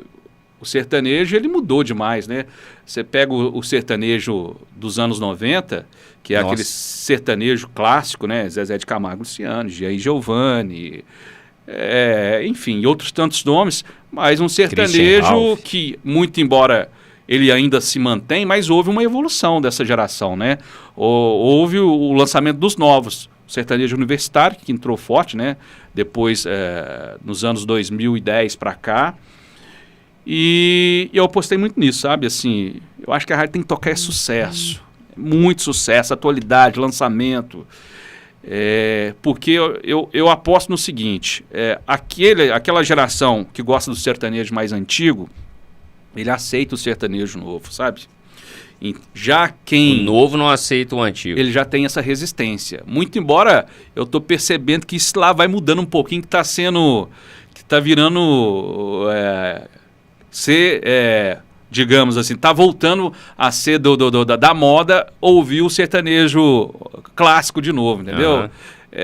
sertanejo ele mudou demais, né? Você pega o sertanejo dos anos 90, que é aquele sertanejo clássico, né? Zezé de Camargo, Luciano, Jean e Giovanni, enfim, outros tantos nomes, mas um sertanejo que, muito embora ele ainda se mantém, mas houve uma evolução dessa geração, né? Houve o lançamento dos novos, o sertanejo universitário, que entrou forte, né? Depois, nos anos 2010 para cá. E eu apostei muito nisso, sabe? Assim, eu acho que a rádio tem que tocar sucesso, muito sucesso, atualidade, lançamento. Porque eu aposto no seguinte, aquela geração que gosta do sertanejo mais antigo, ele aceita o sertanejo novo, sabe? Já quem... O novo não aceita o antigo. Ele já tem essa resistência. Muito embora eu tô percebendo que isso lá vai mudando um pouquinho, que tá virando... digamos assim, tá voltando a ser da moda ouvir o sertanejo clássico de novo, entendeu? Uhum.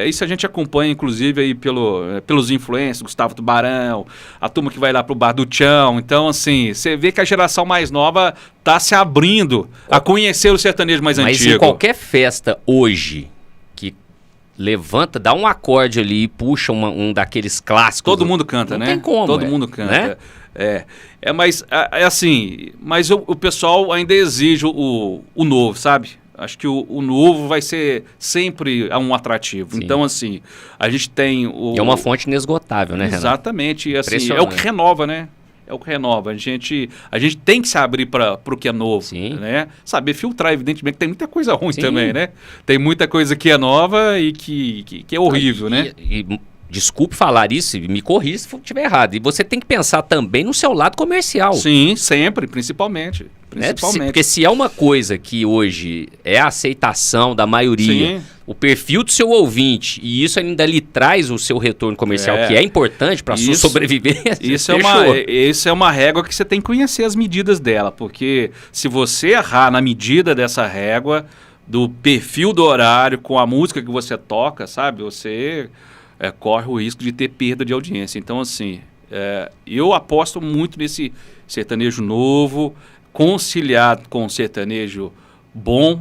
Isso a gente acompanha, inclusive, aí pelos influencers, Gustavo Tubarão, a turma que vai lá pro Bar do Tchão. Então, assim, você vê que a geração mais nova tá se abrindo a conhecer o sertanejo mais antigo. Mas em qualquer festa hoje que levanta, dá um acorde ali e puxa um daqueles clássicos... Todo mundo canta, não né? Tem como. Todo mundo canta. Né? Mas assim, mas o pessoal ainda exige o novo, sabe? Acho que o novo vai ser sempre um atrativo. Sim. Então, assim, a gente tem E é uma fonte inesgotável, né, Renato? Exatamente. E, assim, é o que renova, né? É o que renova. A gente tem que se abrir para o que é novo. Sim. Né? Saber filtrar, evidentemente, que tem muita coisa ruim Sim. também, né? Tem muita coisa que é nova e que é horrível, né? Desculpe falar isso, me corrija se eu estiver errado. E você tem que pensar também no seu lado comercial. Sim, sempre, principalmente. Né? Porque se é uma coisa que hoje é a aceitação da maioria, Sim. o perfil do seu ouvinte, e isso ainda lhe traz o seu retorno comercial, que é importante para a sua sobrevivência. Isso é uma régua que você tem que conhecer as medidas dela, porque se você errar na medida dessa régua, do perfil do horário, com a música que você toca, sabe, você corre o risco de ter perda de audiência. Então, assim, eu aposto muito nesse sertanejo novo, conciliado com o sertanejo bom,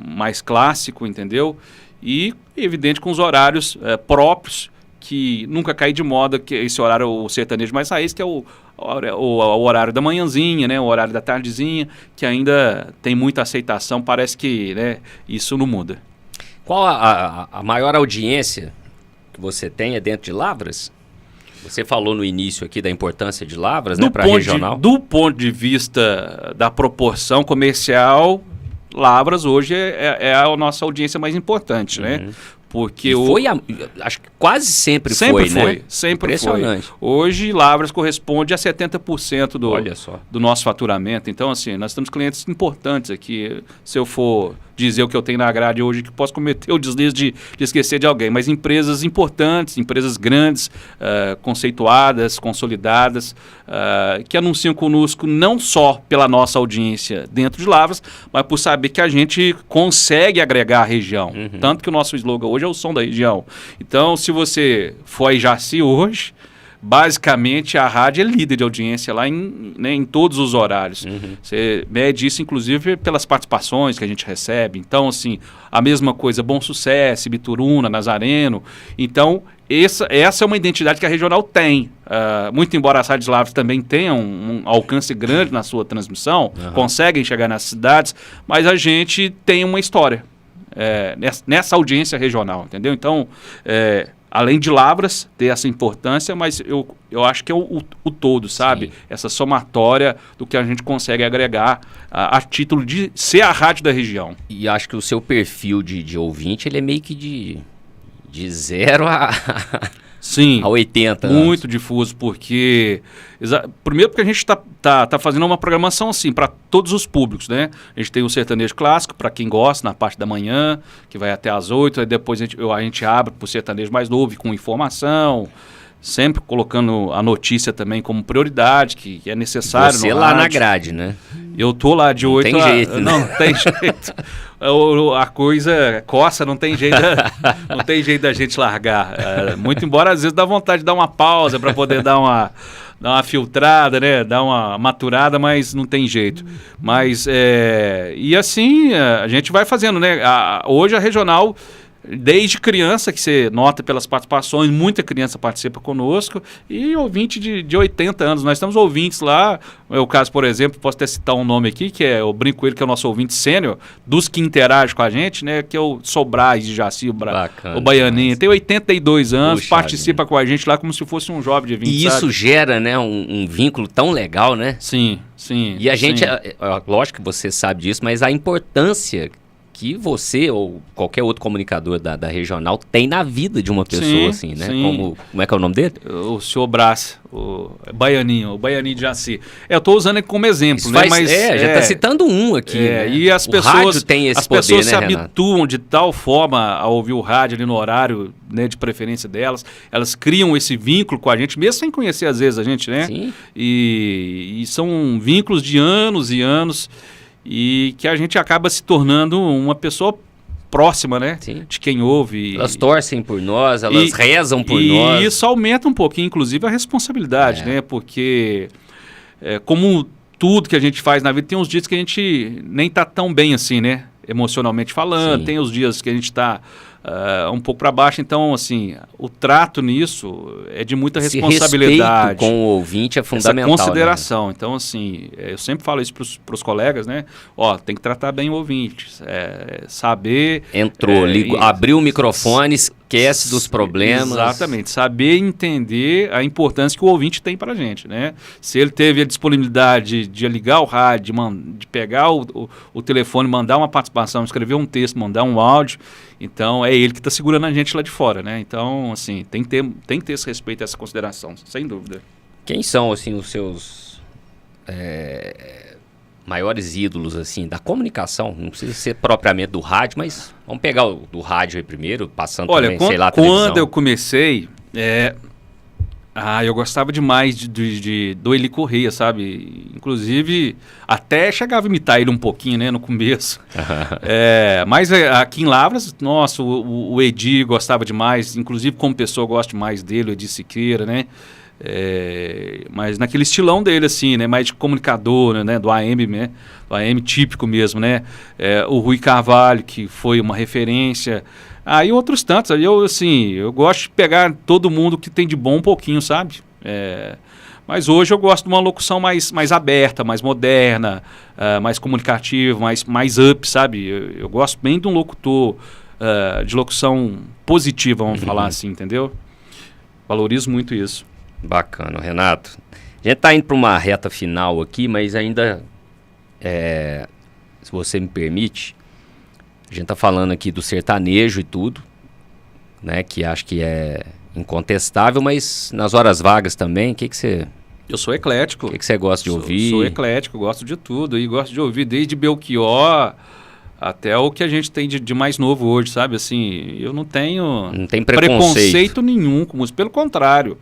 mais clássico, entendeu? E, evidente, com os horários próprios, que nunca cai de moda, que esse horário, o sertanejo mais raiz, que é o horário da manhãzinha, né? O horário da tardezinha, que ainda tem muita aceitação, parece que, né, isso não muda. Qual a maior audiência que você tem dentro de Lavras? Você falou no início aqui da importância de Lavras, né, para a regional. Do ponto de vista da proporção comercial, Lavras hoje é a nossa audiência mais importante, né? Porque acho que quase sempre foi, né? Sempre Impressionante. foi. Hoje, Lavras corresponde a 70% do nosso faturamento. Então, assim, nós temos clientes importantes aqui. Se eu for dizer o que eu tenho na grade hoje, que posso cometer o deslize de esquecer de alguém. Mas empresas importantes, empresas grandes, conceituadas, consolidadas, que anunciam conosco não só pela nossa audiência dentro de Lavras, mas por saber que a gente consegue agregar a região. Tanto que o nosso slogan hoje é o som da região. Então, se você for a Jaci hoje, basicamente a rádio é líder de audiência lá em todos os horários. Você mede isso, inclusive, pelas participações que a gente recebe. Então, assim, a mesma coisa, Bom Sucesso, Bituruna, Nazareno. Então, essa é uma identidade que a regional tem. Muito embora as rádios Lavras também tenham um alcance grande na sua transmissão, conseguem chegar nas cidades, mas a gente tem uma história nessa audiência regional, entendeu? Então, além de Lavras ter essa importância, mas eu acho que é o todo, sabe? Sim. Essa somatória do que a gente consegue agregar a título de ser a rádio da região. E acho que o seu perfil de ouvinte, ele é meio que de 0 a... Sim, a 80 muito anos. Difuso, porque... Primeiro porque a gente tá fazendo uma programação assim, para todos os públicos, né? A gente tem o sertanejo clássico, para quem gosta, na parte da manhã, que vai até às 8, aí depois a gente abre para o sertanejo mais novo, com informação, sempre colocando a notícia também como prioridade, que é necessário. Você lá na grade, né? Eu tô lá de 8 a... jeito, Não tem jeito. A coisa coça, não tem jeito da gente largar. Muito embora às vezes dá vontade de dar uma pausa para poder dar uma filtrada, né? Dar uma maturada, mas não tem jeito. Mas, e assim, a gente vai fazendo, né? Hoje a regional, desde criança, que você nota pelas participações, muita criança participa conosco, e ouvinte de 80 anos. Nós temos ouvintes lá, o caso, por exemplo, posso até citar um nome aqui, que eu brinco com ele, que é o nosso ouvinte sênior, dos que interagem com a gente, né, que é o Sobrais de Jaci, o Baianinha. Tem 82 anos, participa com a gente lá como se fosse um jovem de 20 anos. E isso gera, né, um vínculo tão legal, né? Sim, sim. E a gente, lógico que você sabe disso, mas a importância que você ou qualquer outro comunicador da regional tem na vida de uma pessoa, assim, né? Como é que é o nome dele? O senhor Brás, o Baianinho de Jaci. Eu estou usando ele como exemplo, né? Mas já está citando um aqui. Né? E as pessoas, o rádio tem esse poder, pessoas né, se Renato? habituam de tal forma a ouvir o rádio ali no horário, né, de preferência delas. Elas criam esse vínculo com a gente, mesmo sem conhecer às vezes a gente, né? Sim. E são vínculos de anos e anos e que a gente acaba se tornando uma pessoa próxima, né? Sim. De quem ouve. Elas torcem por nós, elas rezam por nós. E isso aumenta um pouquinho, inclusive, a responsabilidade, né? Porque, como tudo que a gente faz na vida, tem uns dias que a gente nem tá tão bem assim, né? Emocionalmente falando, tem os dias que a gente tá um pouco para baixo. Então, assim, o trato nisso é de muita responsabilidade. Respeito com o ouvinte é fundamental. Essa consideração. Né? Então, assim, eu sempre falo isso para os colegas, né? Ó, tem que tratar bem o ouvinte. Saber... Entrou, abriu o microfone, esquece dos problemas. Exatamente. Saber entender a importância que o ouvinte tem para a gente, né? Se ele teve a disponibilidade de ligar o rádio, de pegar o telefone, mandar uma participação, escrever um texto, mandar um áudio, então é ele que está segurando a gente lá de fora, né? Então, assim, tem que ter esse respeito, essa consideração, sem dúvida. Quem são, assim, os seus maiores ídolos, assim, da comunicação? Não precisa ser propriamente do rádio, mas vamos pegar o do rádio aí primeiro, passando também, sei lá, a televisão. Quando eu comecei, eu gostava demais do Eli Correia, sabe? Inclusive, até chegava a imitar ele um pouquinho, né, no começo. Mas aqui em Lavras, nossa, o Edi gostava demais, inclusive como pessoa eu gosto mais dele, o Edi Siqueira, né? Mas naquele estilão dele, assim, né? Mais de comunicador, né? Do AM, né? Do AM típico mesmo, né? O Rui Carvalho, que foi uma referência... E outros tantos. Eu gosto de pegar todo mundo que tem de bom um pouquinho, sabe? Mas hoje eu gosto de uma locução mais aberta, mais moderna, mais comunicativa, mais up, sabe? Eu gosto bem de um locutor de locução positiva, vamos falar assim, entendeu? Valorizo muito isso. Bacana, Renato. A gente está indo para uma reta final aqui, mas ainda, se você me permite... A gente está falando aqui do sertanejo e tudo, né? Que acho que é incontestável, mas nas horas vagas também, o que você... Eu sou eclético. O que você gosta de ouvir? Sou eclético, gosto de tudo. E gosto de ouvir desde Belchior até o que a gente tem de mais novo hoje, sabe? Assim, eu não tenho... Não tem preconceito nenhum com música, pelo contrário.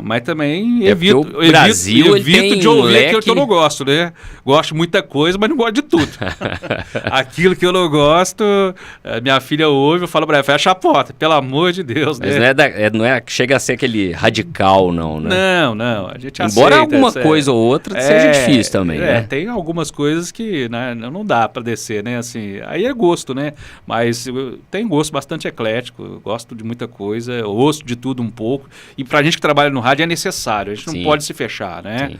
Mas também evito de ouvir aquilo que eu não gosto, né? Gosto de muita coisa, mas não gosto de tudo. Aquilo que eu não gosto, minha filha ouve, eu falo pra ela, fecha a porta, pelo amor de Deus, mas né? Não é chega a ser aquele radical, não, né? Não, a gente Embora alguma coisa ou outra seja difícil também, né? Tem algumas coisas que, né, não dá pra descer, né? Assim, aí é gosto, né? Mas tem gosto bastante eclético, eu gosto de muita coisa, eu ouço de tudo um pouco, e pra gente que trabalha no rádio é necessário, a gente não pode se fechar, né?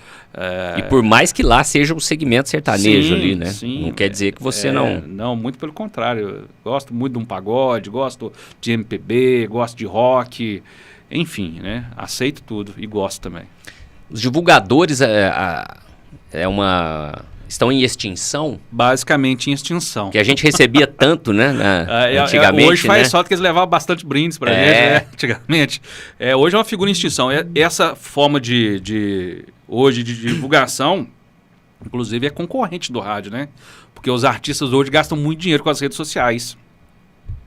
E por mais que lá seja um segmento sertanejo ali, né? Sim, não quer dizer que você não... Não, muito pelo contrário. Eu gosto muito de um pagode, gosto de MPB, gosto de rock, enfim, né? Aceito tudo e gosto também. Os divulgadores estão em extinção? Basicamente em extinção. Que a gente recebia tanto, né? Antigamente, hoje faz sorte que eles levavam bastante brindes pra gente, né? Antigamente. Hoje é uma figura em extinção. Essa forma hoje de divulgação, inclusive, é concorrente do rádio, né? Porque os artistas hoje gastam muito dinheiro com as redes sociais.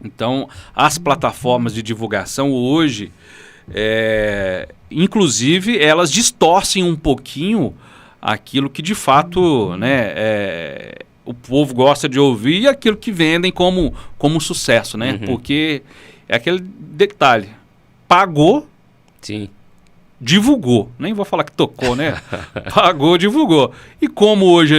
Então, as plataformas de divulgação hoje, inclusive, elas distorcem um pouquinho aquilo que de fato, né, o povo gosta de ouvir e aquilo que vendem como sucesso, né? Porque é aquele detalhe, pagou, sim, divulgou, nem vou falar que tocou, né? Pagou, divulgou. E como hoje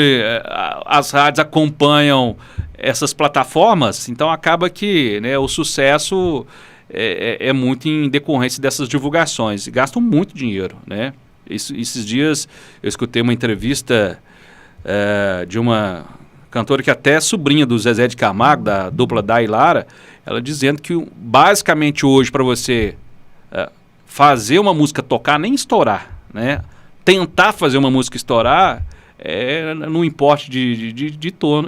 as rádios acompanham essas plataformas, então acaba que, né, o sucesso é muito em decorrência dessas divulgações, e gastam muito dinheiro, né? Esses dias eu escutei uma entrevista de uma cantora que até é sobrinha do Zezé de Camargo, da dupla Day e Lara, ela dizendo que basicamente hoje para você fazer uma música tocar, nem estourar, né? Tentar fazer uma música estourar no importe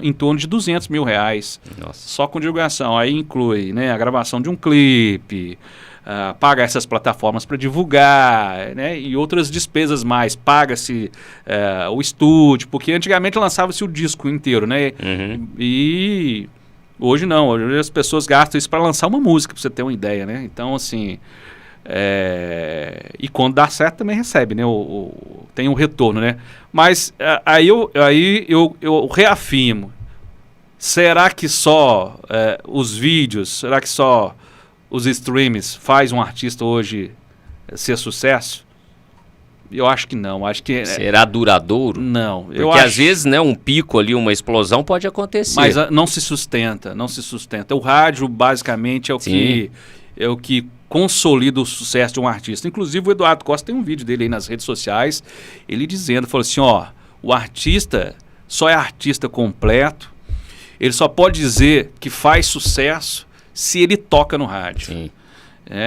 em torno de R$200 mil. Nossa. Só com divulgação. Aí inclui, né, a gravação de um clipe, paga essas plataformas para divulgar, né, e outras despesas mais. Paga-se o estúdio, porque antigamente lançava-se o disco inteiro, né? E hoje não. Hoje as pessoas gastam isso para lançar uma música, para você ter uma ideia, né? Então, assim... e quando dá certo também recebe, né? Tem um retorno, né? Mas aí eu reafirmo. Será que só os vídeos, será que só os streams faz um artista hoje ser sucesso? Eu acho que não. Acho que será duradouro? Não. Porque às vezes, né, um pico ali, uma explosão pode acontecer. Mas não se sustenta, não se sustenta. O rádio basicamente é o que consolida o sucesso de um artista. Inclusive o Eduardo Costa tem um vídeo dele aí nas redes sociais, ele falou assim, o artista só é artista completo, ele só pode dizer que faz sucesso se ele toca no rádio. Sim.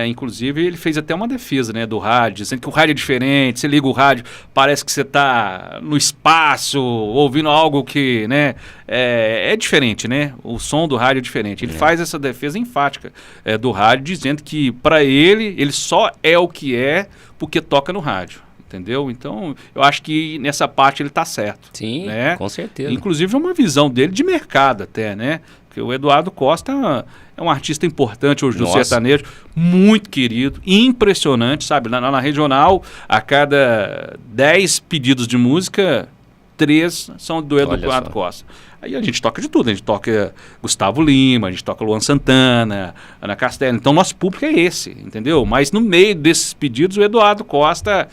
Inclusive ele fez até uma defesa, né, do rádio, dizendo que o rádio é diferente, você liga o rádio, parece que você está no espaço, ouvindo algo que, né, é diferente, né, o som do rádio é diferente. Ele faz essa defesa enfática do rádio, dizendo que para ele só é o que é porque toca no rádio. Entendeu? Então, eu acho que nessa parte ele está certo. Sim, né? Com certeza. Inclusive é uma visão dele de mercado até, né? Porque o Eduardo Costa é um artista importante hoje do sertanejo, muito querido, impressionante, sabe? Na regional, a cada 10 pedidos de música, 3 são do Eduardo Costa. Aí a gente toca de tudo, a gente toca Gustavo Lima, a gente toca Luan Santana, Ana Castela. Então nosso público é esse, entendeu? Mas no meio desses pedidos o Eduardo Costa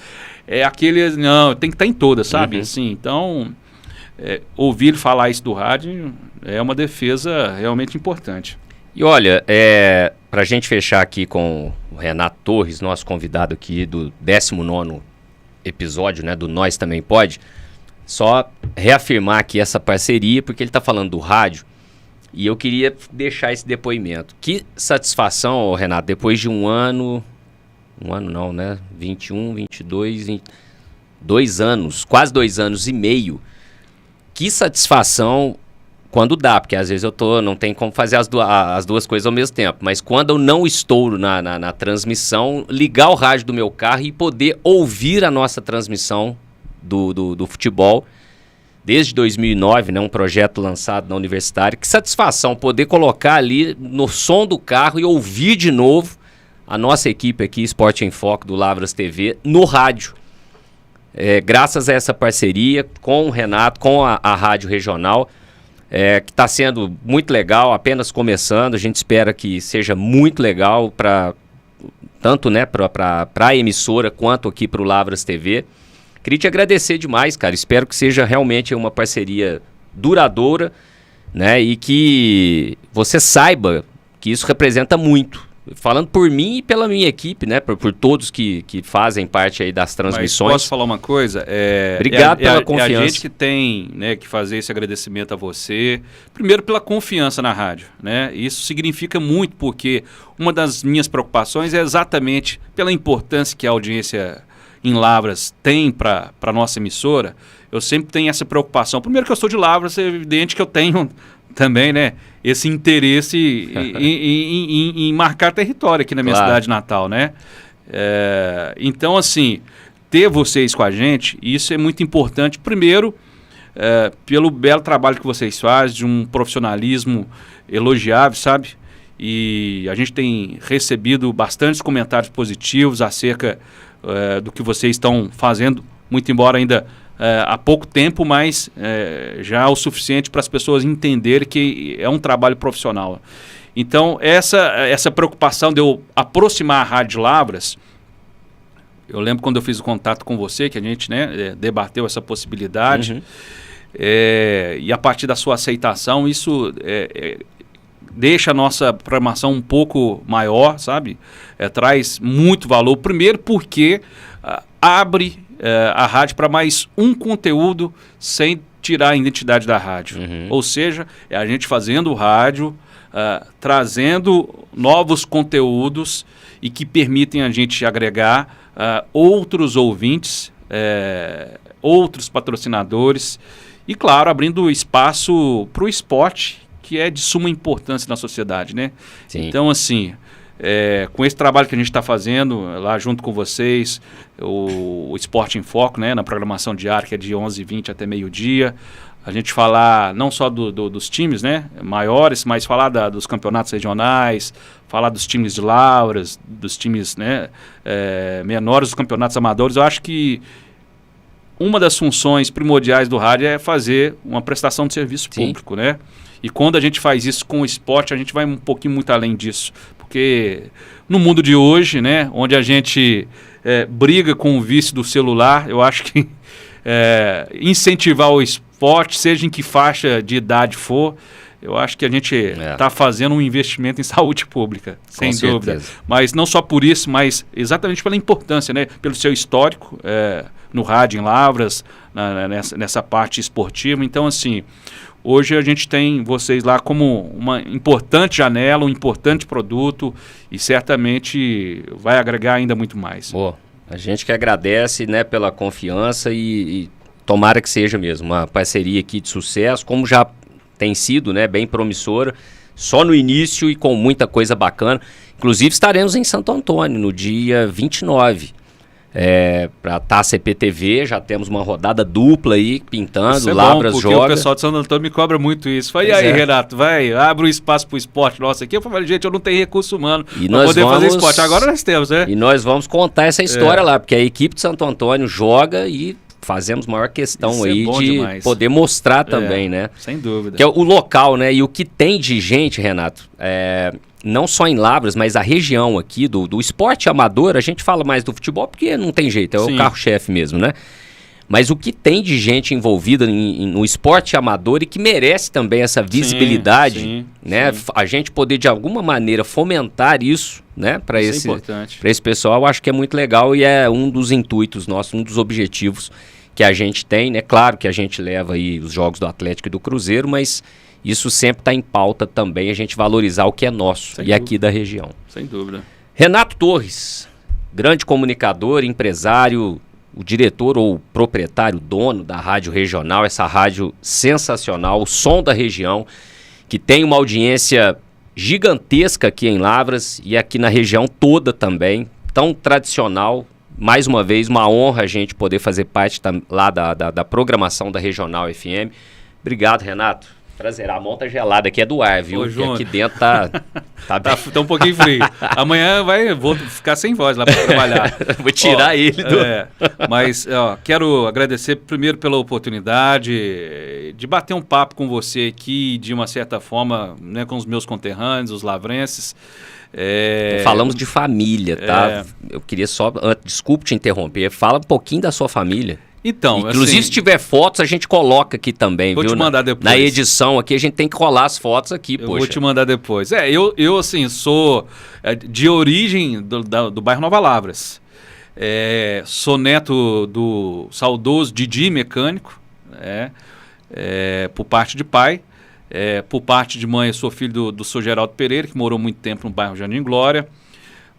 é aquele, não, tem que estar em todas, sabe? Assim, então, ouvir ele falar isso do rádio é uma defesa realmente importante. E olha, para a gente fechar aqui com o Renato Torres, nosso convidado aqui do 19º episódio, né, do Nós Também Pode, só reafirmar aqui essa parceria, porque ele está falando do rádio, e eu queria deixar esse depoimento. Que satisfação, Renato, depois de um ano não, né? 21, 22, 2 anos, quase 2 anos e meio. Que satisfação quando dá, porque às vezes não tem como fazer as duas coisas ao mesmo tempo, mas quando eu não estou na transmissão, ligar o rádio do meu carro e poder ouvir a nossa transmissão do futebol, desde 2009, né, um projeto lançado na Universitária. Que satisfação poder colocar ali no som do carro e ouvir de novo a nossa equipe aqui, Esporte em Foco, do Lavras TV, no rádio. Graças a essa parceria com o Renato, com a Rádio Regional, que está sendo muito legal, apenas começando. A gente espera que seja muito legal tanto, né, para a emissora quanto aqui para o Lavras TV. Queria te agradecer demais, cara. Espero que seja realmente uma parceria duradoura, né? E que você saiba que isso representa muito. Falando por mim e pela minha equipe, né? Por todos que fazem parte aí das transmissões. Mas posso falar uma coisa? Obrigado pela confiança. É a gente que tem, né, que fazer esse agradecimento a você. Primeiro pela confiança na rádio, né? Isso significa muito, porque uma das minhas preocupações é exatamente pela importância que a audiência em Lavras tem para a nossa emissora. Eu sempre tenho essa preocupação. Primeiro que eu sou de Lavras, é evidente que eu tenho também, né, esse interesse em marcar território aqui na minha cidade natal, né? Então, assim, ter vocês com a gente, isso é muito importante. Primeiro, pelo belo trabalho que vocês fazem, de um profissionalismo elogiável, sabe? E a gente tem recebido bastantes comentários positivos acerca do que vocês estão fazendo, muito embora ainda há pouco tempo, mas já o suficiente para as pessoas entenderem que é um trabalho profissional. Então, essa preocupação de eu aproximar a Rádio Lavras, eu lembro quando eu fiz o contato com você, que a gente, né, debateu essa possibilidade, e a partir da sua aceitação, isso deixa a nossa programação um pouco maior, sabe? Traz muito valor. Primeiro porque abre a rádio para mais um conteúdo sem tirar a identidade da rádio. Ou seja, é a gente fazendo rádio, trazendo novos conteúdos e que permitem a gente agregar outros ouvintes outros patrocinadores e, claro, abrindo espaço para o esporte, que é de suma importância na sociedade, né? Sim. Então, assim, com esse trabalho que a gente está fazendo lá junto com vocês, o Esporte em Foco, né, na programação diária, que é de 11h20 até meio-dia, a gente falar não só dos times, né, maiores, mas falar dos campeonatos regionais, falar dos times de Lavras, dos times, né, menores, dos campeonatos amadores. Eu acho que uma das funções primordiais do rádio é fazer uma prestação de serviço público, né? E quando a gente faz isso com o esporte, a gente vai um pouquinho muito além disso. Porque no mundo de hoje, né, onde a gente briga com o vício do celular, eu acho que incentivar o esporte, seja em que faixa de idade for, eu acho que a gente está fazendo um investimento em saúde pública, sem dúvida. Mas não só por isso, mas exatamente pela importância, né? Pelo seu histórico no rádio, em Lavras, nessa parte esportiva. Então, assim, hoje a gente tem vocês lá como uma importante janela, um importante produto e certamente vai agregar ainda muito mais. Boa. A gente que agradece, né, pela confiança e tomara que seja mesmo uma parceria aqui de sucesso, como já tem sido, né, bem promissora, só no início e com muita coisa bacana. Inclusive estaremos em Santo Antônio no dia 29. Para a Taça EPTV, já temos uma rodada dupla aí, pintando, isso Lavras porque joga. O pessoal de Santo Antônio me cobra muito isso. Fala, e aí, Renato, vai, abre um espaço para o esporte nosso aqui. Eu falei, gente, eu não tenho recurso humano para poder fazer esporte. Agora nós temos, né? E nós vamos contar essa história lá, porque a equipe de Santo Antônio joga e fazemos maior questão isso aí de demais. Poder mostrar também, né? Sem dúvida. Que é o local, né? E o que tem de gente, Renato, não só em Lavras, mas a região aqui do esporte amador, a gente fala mais do futebol porque não tem jeito, o carro-chefe mesmo, né? Mas o que tem de gente envolvida no esporte amador e que merece também essa visibilidade, né? Sim. A gente poder de alguma maneira fomentar isso, né? Para esse pessoal, eu acho que é muito legal e é um dos intuitos nossos, um dos objetivos que a gente tem, né? Claro que a gente leva aí os jogos do Atlético e do Cruzeiro, mas isso sempre está em pauta também, a gente valorizar o que é nosso e aqui da região. Sem dúvida. Renato Torres, grande comunicador, empresário, o diretor ou proprietário, dono da rádio regional, essa rádio sensacional, o som da região, que tem uma audiência gigantesca aqui em Lavras e aqui na região toda também, tão tradicional. Mais uma vez, uma honra a gente poder fazer parte lá da programação da Regional FM. Obrigado, Renato. Prazer. A mão tá gelada aqui, é do ar, viu? Porque aqui dentro tá um pouquinho frio. Amanhã vou ficar sem voz lá para trabalhar. Vou tirar ele do... Mas quero agradecer primeiro pela oportunidade de bater um papo com você aqui, de uma certa forma, né, com os meus conterrâneos, os lavrenses. Falamos de família, tá? Eu queria só, desculpe te interromper, fala um pouquinho da sua família. Então, inclusive, assim, se tiver fotos, a gente coloca aqui também, vou viu? Te mandar depois. Na edição aqui, a gente tem que colar as fotos aqui, poxa. Vou te mandar depois. Eu assim, sou de origem do bairro Nova Lavras. Sou neto do saudoso Didi Mecânico, por parte de pai. Por parte de mãe, eu sou filho do Sr. Geraldo Pereira, que morou muito tempo no bairro Jardim Glória.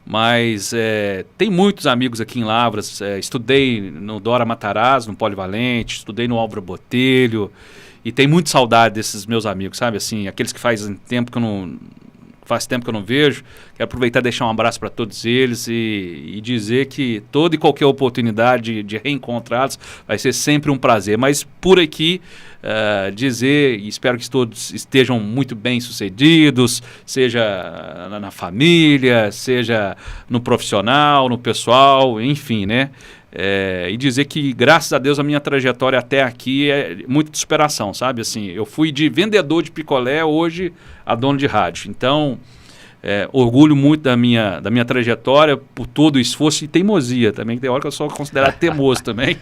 Mas tem muitos amigos aqui em Lavras. Estudei no Dora Matarazzo, no Polivalente, estudei no Álvaro Botelho. E tenho muita saudade desses meus amigos, sabe? Assim, aqueles que faz tempo que eu não vejo. Quero aproveitar e deixar um abraço para todos eles e dizer que toda e qualquer oportunidade de reencontrá-los vai ser sempre um prazer. Mas por aqui, dizer, e espero que todos estejam muito bem sucedidos, seja na família, seja no profissional, no pessoal, enfim, né? E dizer que, graças a Deus, a minha trajetória até aqui é muito de superação, sabe? Assim, eu fui de vendedor de picolé, hoje a dono de rádio. Então, orgulho muito da minha trajetória por todo o esforço e teimosia também, que tem hora que eu sou considerado teimoso também.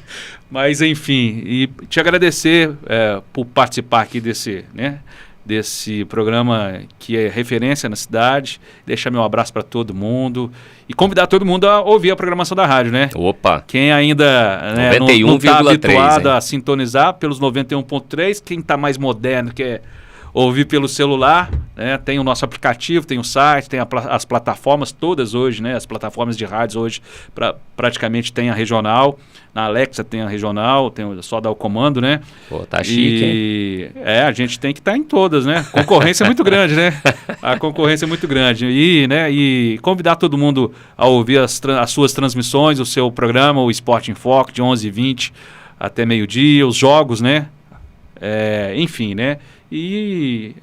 Mas, enfim, e te agradecer por participar aqui desse programa que é referência na cidade, deixar meu abraço para todo mundo e convidar todo mundo a ouvir a programação da rádio, né? Opa! Quem ainda não está habituado a sintonizar pelos 91.3, quem está mais moderno, que é ouvir pelo celular, né? Tem o nosso aplicativo, tem o site, tem as plataformas todas hoje, né? As plataformas de rádios hoje praticamente tem a regional. Na Alexa tem a regional, só dar o comando, né? Pô, tá chique, hein? A gente tem que estar em todas, né? Concorrência é muito grande, né? A concorrência é muito grande. E convidar todo mundo a ouvir as suas transmissões, o seu programa, o Esporte em Foco, de 11h20 até meio-dia, os jogos, né? Enfim, né? E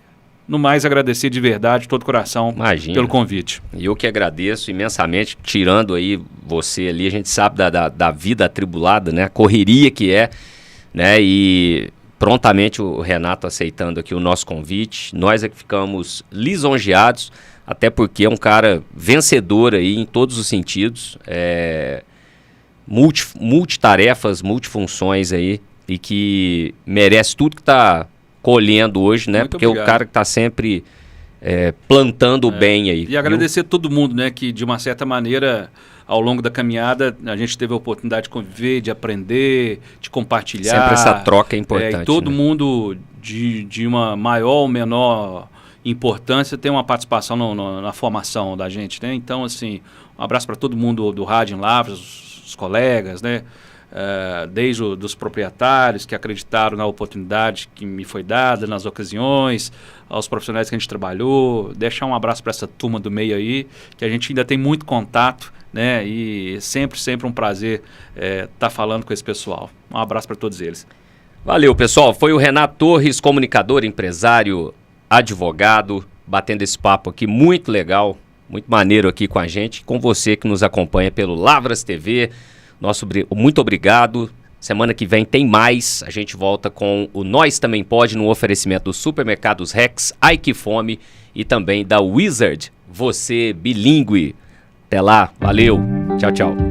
no mais agradecer de verdade, de todo o coração, pelo convite. E eu que agradeço imensamente, tirando aí você ali, a gente sabe da vida atribulada, né? A correria que é, né? E prontamente o Renato aceitando aqui o nosso convite. Nós é que ficamos lisonjeados, até porque é um cara vencedor aí em todos os sentidos, multitarefas, multifunções aí, e que merece tudo que está colhendo hoje, né? Muito porque obrigado. É o cara que está sempre plantando bem aí. E agradecer a todo mundo, né? Que de uma certa maneira, ao longo da caminhada, a gente teve a oportunidade de conviver, de aprender, de compartilhar. Sempre essa troca é importante. E todo né? mundo de uma maior ou menor importância tem uma participação na formação da gente, né? Então, assim, um abraço para todo mundo do Rádio em Lavras, os colegas, né? Desde dos proprietários que acreditaram na oportunidade que me foi dada, nas ocasiões, aos profissionais que a gente trabalhou, deixar um abraço para essa turma do meio aí, que a gente ainda tem muito contato, né? E sempre um prazer tá falando com esse pessoal. Um abraço para todos eles. Valeu, pessoal. Foi o Renato Torres, comunicador, empresário, advogado, batendo esse papo aqui muito legal, muito maneiro aqui com a gente, com você que nos acompanha pelo Lavras TV. Muito obrigado. Semana que vem tem mais. A gente volta com o Nós Também Pode, no oferecimento dos supermercados Rex, Ai Que Fome e também da Wizard, você bilíngue. Até lá, valeu, tchau, tchau.